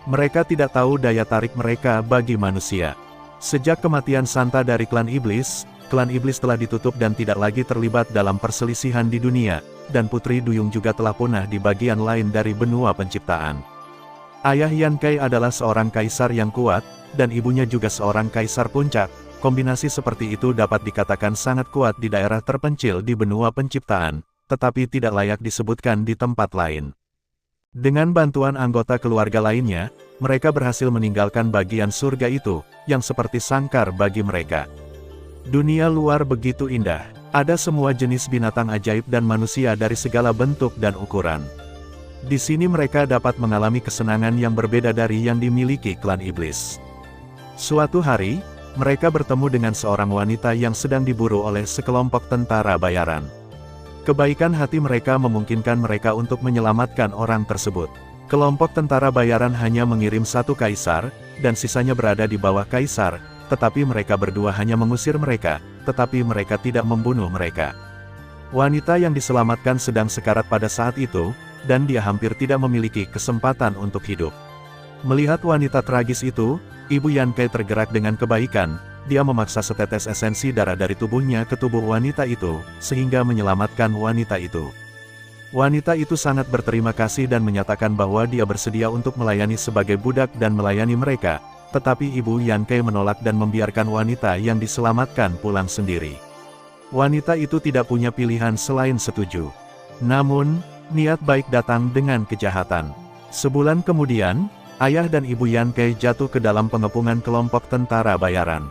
Mereka tidak tahu daya tarik mereka bagi manusia. Sejak kematian Santa dari klan iblis telah ditutup dan tidak lagi terlibat dalam perselisihan di dunia, dan Putri Duyung juga telah punah di bagian lain dari benua penciptaan. Ayah Yan Kai adalah seorang kaisar yang kuat, dan ibunya juga seorang kaisar puncak. Kombinasi seperti itu dapat dikatakan sangat kuat di daerah terpencil di benua penciptaan, tetapi tidak layak disebutkan di tempat lain. Dengan bantuan anggota keluarga lainnya, mereka berhasil meninggalkan bagian surga itu, yang seperti sangkar bagi mereka. Dunia luar begitu indah, ada semua jenis binatang ajaib dan manusia dari segala bentuk dan ukuran. Di sini mereka dapat mengalami kesenangan yang berbeda dari yang dimiliki klan iblis. Suatu hari, mereka bertemu dengan seorang wanita yang sedang diburu oleh sekelompok tentara bayaran. Kebaikan hati mereka memungkinkan mereka untuk menyelamatkan orang tersebut. Kelompok tentara bayaran hanya mengirim satu kaisar, dan sisanya berada di bawah kaisar, tetapi mereka berdua hanya mengusir mereka, tetapi mereka tidak membunuh mereka. Wanita yang diselamatkan sedang sekarat pada saat itu, dan dia hampir tidak memiliki kesempatan untuk hidup. Melihat wanita tragis itu, Ibu Yan Kai tergerak dengan kebaikan. Dia memaksa setetes esensi darah dari tubuhnya ke tubuh wanita itu, sehingga menyelamatkan wanita itu. Wanita itu sangat berterima kasih dan menyatakan bahwa dia bersedia untuk melayani sebagai budak dan melayani mereka, tetapi Ibu Yan Kai menolak dan membiarkan wanita yang diselamatkan pulang sendiri. Wanita itu tidak punya pilihan selain setuju. Namun, niat baik datang dengan kejahatan. Sebulan kemudian, ayah dan Ibu Yan Kai jatuh ke dalam pengepungan kelompok tentara bayaran.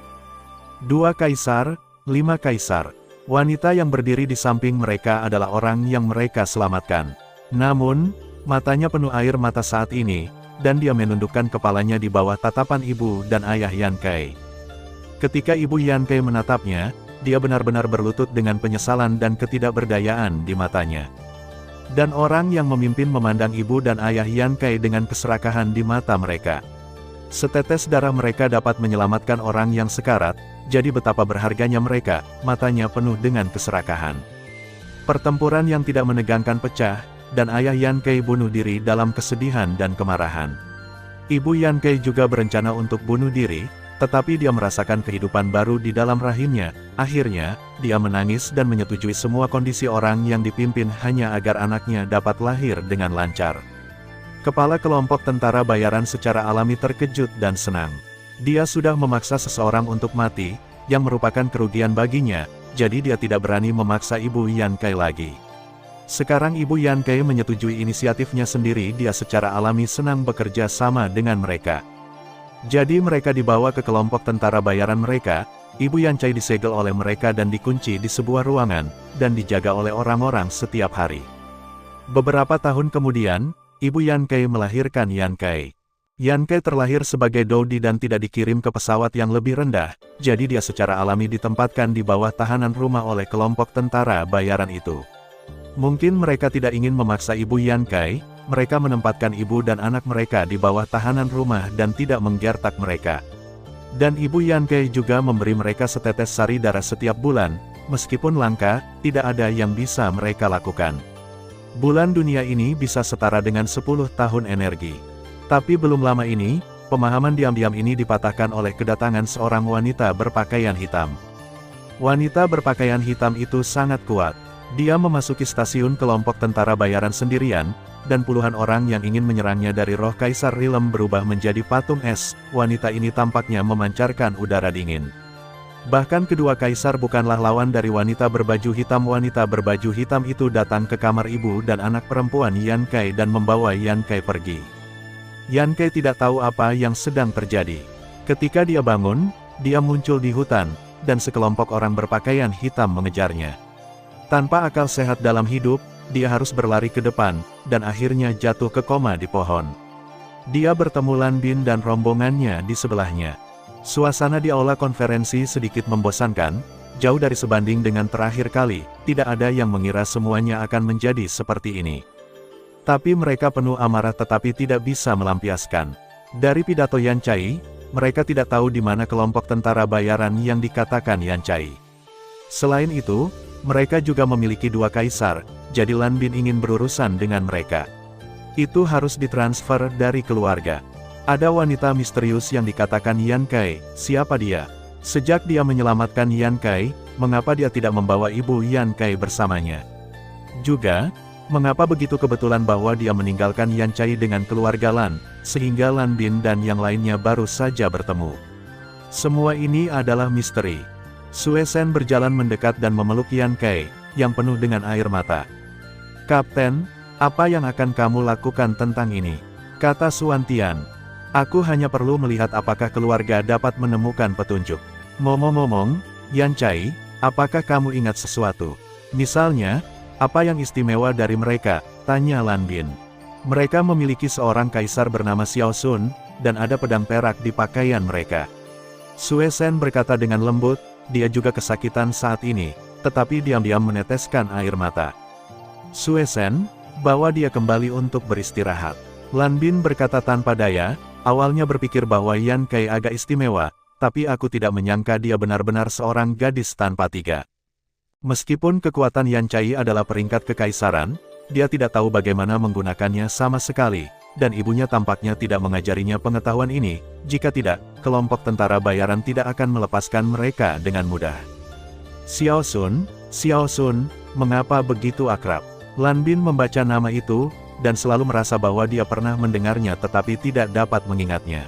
2 kaisar, 5 kaisar. Wanita yang berdiri di samping mereka adalah orang yang mereka selamatkan. Namun, matanya penuh air mata saat ini, dan dia menundukkan kepalanya di bawah tatapan ibu dan ayah Yan Kai. Ketika Ibu Yan Kai menatapnya, dia benar-benar berlutut dengan penyesalan dan ketidakberdayaan di matanya. Dan orang yang memimpin memandang ibu dan ayah Yan Kai dengan keserakahan di mata mereka. Setetes darah mereka dapat menyelamatkan orang yang sekarat, jadi betapa berharganya mereka, matanya penuh dengan keserakahan. Pertempuran yang tidak menegangkan pecah, dan ayah Yan Kai bunuh diri dalam kesedihan dan kemarahan. Ibu Yan Kai juga berencana untuk bunuh diri, tetapi dia merasakan kehidupan baru di dalam rahimnya. Akhirnya, dia menangis dan menyetujui semua kondisi orang yang dipimpin hanya agar anaknya dapat lahir dengan lancar. Kepala kelompok tentara bayaran secara alami terkejut dan senang. Dia sudah memaksa seseorang untuk mati, yang merupakan kerugian baginya, jadi dia tidak berani memaksa Ibu Yan Kai lagi. Sekarang Ibu Yan Kai menyetujui inisiatifnya sendiri, dia secara alami senang bekerja sama dengan mereka. Jadi mereka dibawa ke kelompok tentara bayaran mereka, Ibu Yan Kai disegel oleh mereka dan dikunci di sebuah ruangan, dan dijaga oleh orang-orang setiap hari. Beberapa tahun kemudian, Ibu Yan Kai melahirkan Yan Kai. Yan Kai terlahir sebagai Dodi dan tidak dikirim ke pesawat yang lebih rendah, jadi dia secara alami ditempatkan di bawah tahanan rumah oleh kelompok tentara bayaran itu. Mungkin mereka tidak ingin memaksa Ibu Yan Kai, mereka menempatkan ibu dan anak mereka di bawah tahanan rumah dan tidak menggertak mereka. Dan Ibu Yan Kai juga memberi mereka setetes sari darah setiap bulan, meskipun langka, tidak ada yang bisa mereka lakukan. Bulan dunia ini bisa setara dengan 10 tahun energi. Tapi belum lama ini, pemahaman diam-diam ini dipatahkan oleh kedatangan seorang wanita berpakaian hitam. Wanita berpakaian hitam itu sangat kuat. Dia memasuki stasiun kelompok tentara bayaran sendirian, dan puluhan orang yang ingin menyerangnya dari roh Kaisar Rilem berubah menjadi patung es. Wanita ini tampaknya memancarkan udara dingin. Bahkan kedua kaisar bukanlah lawan dari wanita berbaju hitam. Wanita berbaju hitam itu datang ke kamar ibu dan anak perempuan Yan Kai dan membawa Yan Kai pergi. Yan Kai tidak tahu apa yang sedang terjadi. Ketika dia bangun, dia muncul di hutan, dan sekelompok orang berpakaian hitam mengejarnya. Tanpa akal sehat dalam hidup, dia harus berlari ke depan, dan akhirnya jatuh ke koma di pohon. Dia bertemu Lan Bin dan rombongannya di sebelahnya. Suasana di aula konferensi sedikit membosankan, jauh dari sebanding dengan terakhir kali, tidak ada yang mengira semuanya akan menjadi seperti ini. Tapi mereka penuh amarah tetapi tidak bisa melampiaskan. Dari pidato Yan Kai, mereka tidak tahu di mana kelompok tentara bayaran yang dikatakan Yan Kai. Selain itu, mereka juga memiliki 2 kaisar, jadi Lan Bin ingin berurusan dengan mereka. Itu harus ditransfer dari keluarga. Ada wanita misterius yang dikatakan Yan Kai. Siapa dia? Sejak dia menyelamatkan Yan Kai, mengapa dia tidak membawa ibu Yan Kai bersamanya? Juga, mengapa begitu kebetulan bahwa dia meninggalkan Yan Chai dengan keluarga Lan, sehingga Lan Bin dan yang lainnya baru saja bertemu? Semua ini adalah misteri. Sue Shen berjalan mendekat dan memeluk Yan Kai, yang penuh dengan air mata. "Kapten, apa yang akan kamu lakukan tentang ini?" kata Suan Tian. "Aku hanya perlu melihat apakah keluarga dapat menemukan petunjuk." "Ngomong-ngomong, Yan Chai, apakah kamu ingat sesuatu? Misalnya, apa yang istimewa dari mereka?" tanya Lan Bin. "Mereka memiliki seorang kaisar bernama Xiao Sun, dan ada pedang perak di pakaian mereka." Sue Shen berkata dengan lembut, dia juga kesakitan saat ini, tetapi diam-diam meneteskan air mata. Sue Shen, bawa dia kembali untuk beristirahat. Lan Bin berkata tanpa daya, awalnya berpikir bahwa Yan Kai agak istimewa, tapi aku tidak menyangka dia benar-benar seorang gadis tanpa tiga. Meskipun kekuatan Yan Chai adalah peringkat kekaisaran, dia tidak tahu bagaimana menggunakannya sama sekali, dan ibunya tampaknya tidak mengajarinya pengetahuan ini. Jika tidak, kelompok tentara bayaran tidak akan melepaskan mereka dengan mudah. Xiao Sun, mengapa begitu akrab? Lan Bin membaca nama itu, dan selalu merasa bahwa dia pernah mendengarnya tetapi tidak dapat mengingatnya.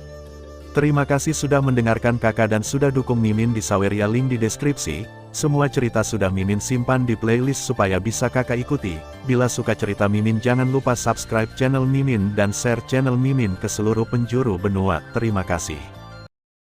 Terima kasih sudah mendengarkan kakak dan sudah dukung Mimin di Saweria, link di deskripsi. Semua cerita sudah Mimin simpan di playlist supaya bisa kakak ikuti. Bila suka cerita Mimin jangan lupa subscribe channel Mimin dan share channel Mimin ke seluruh penjuru benua. Terima kasih.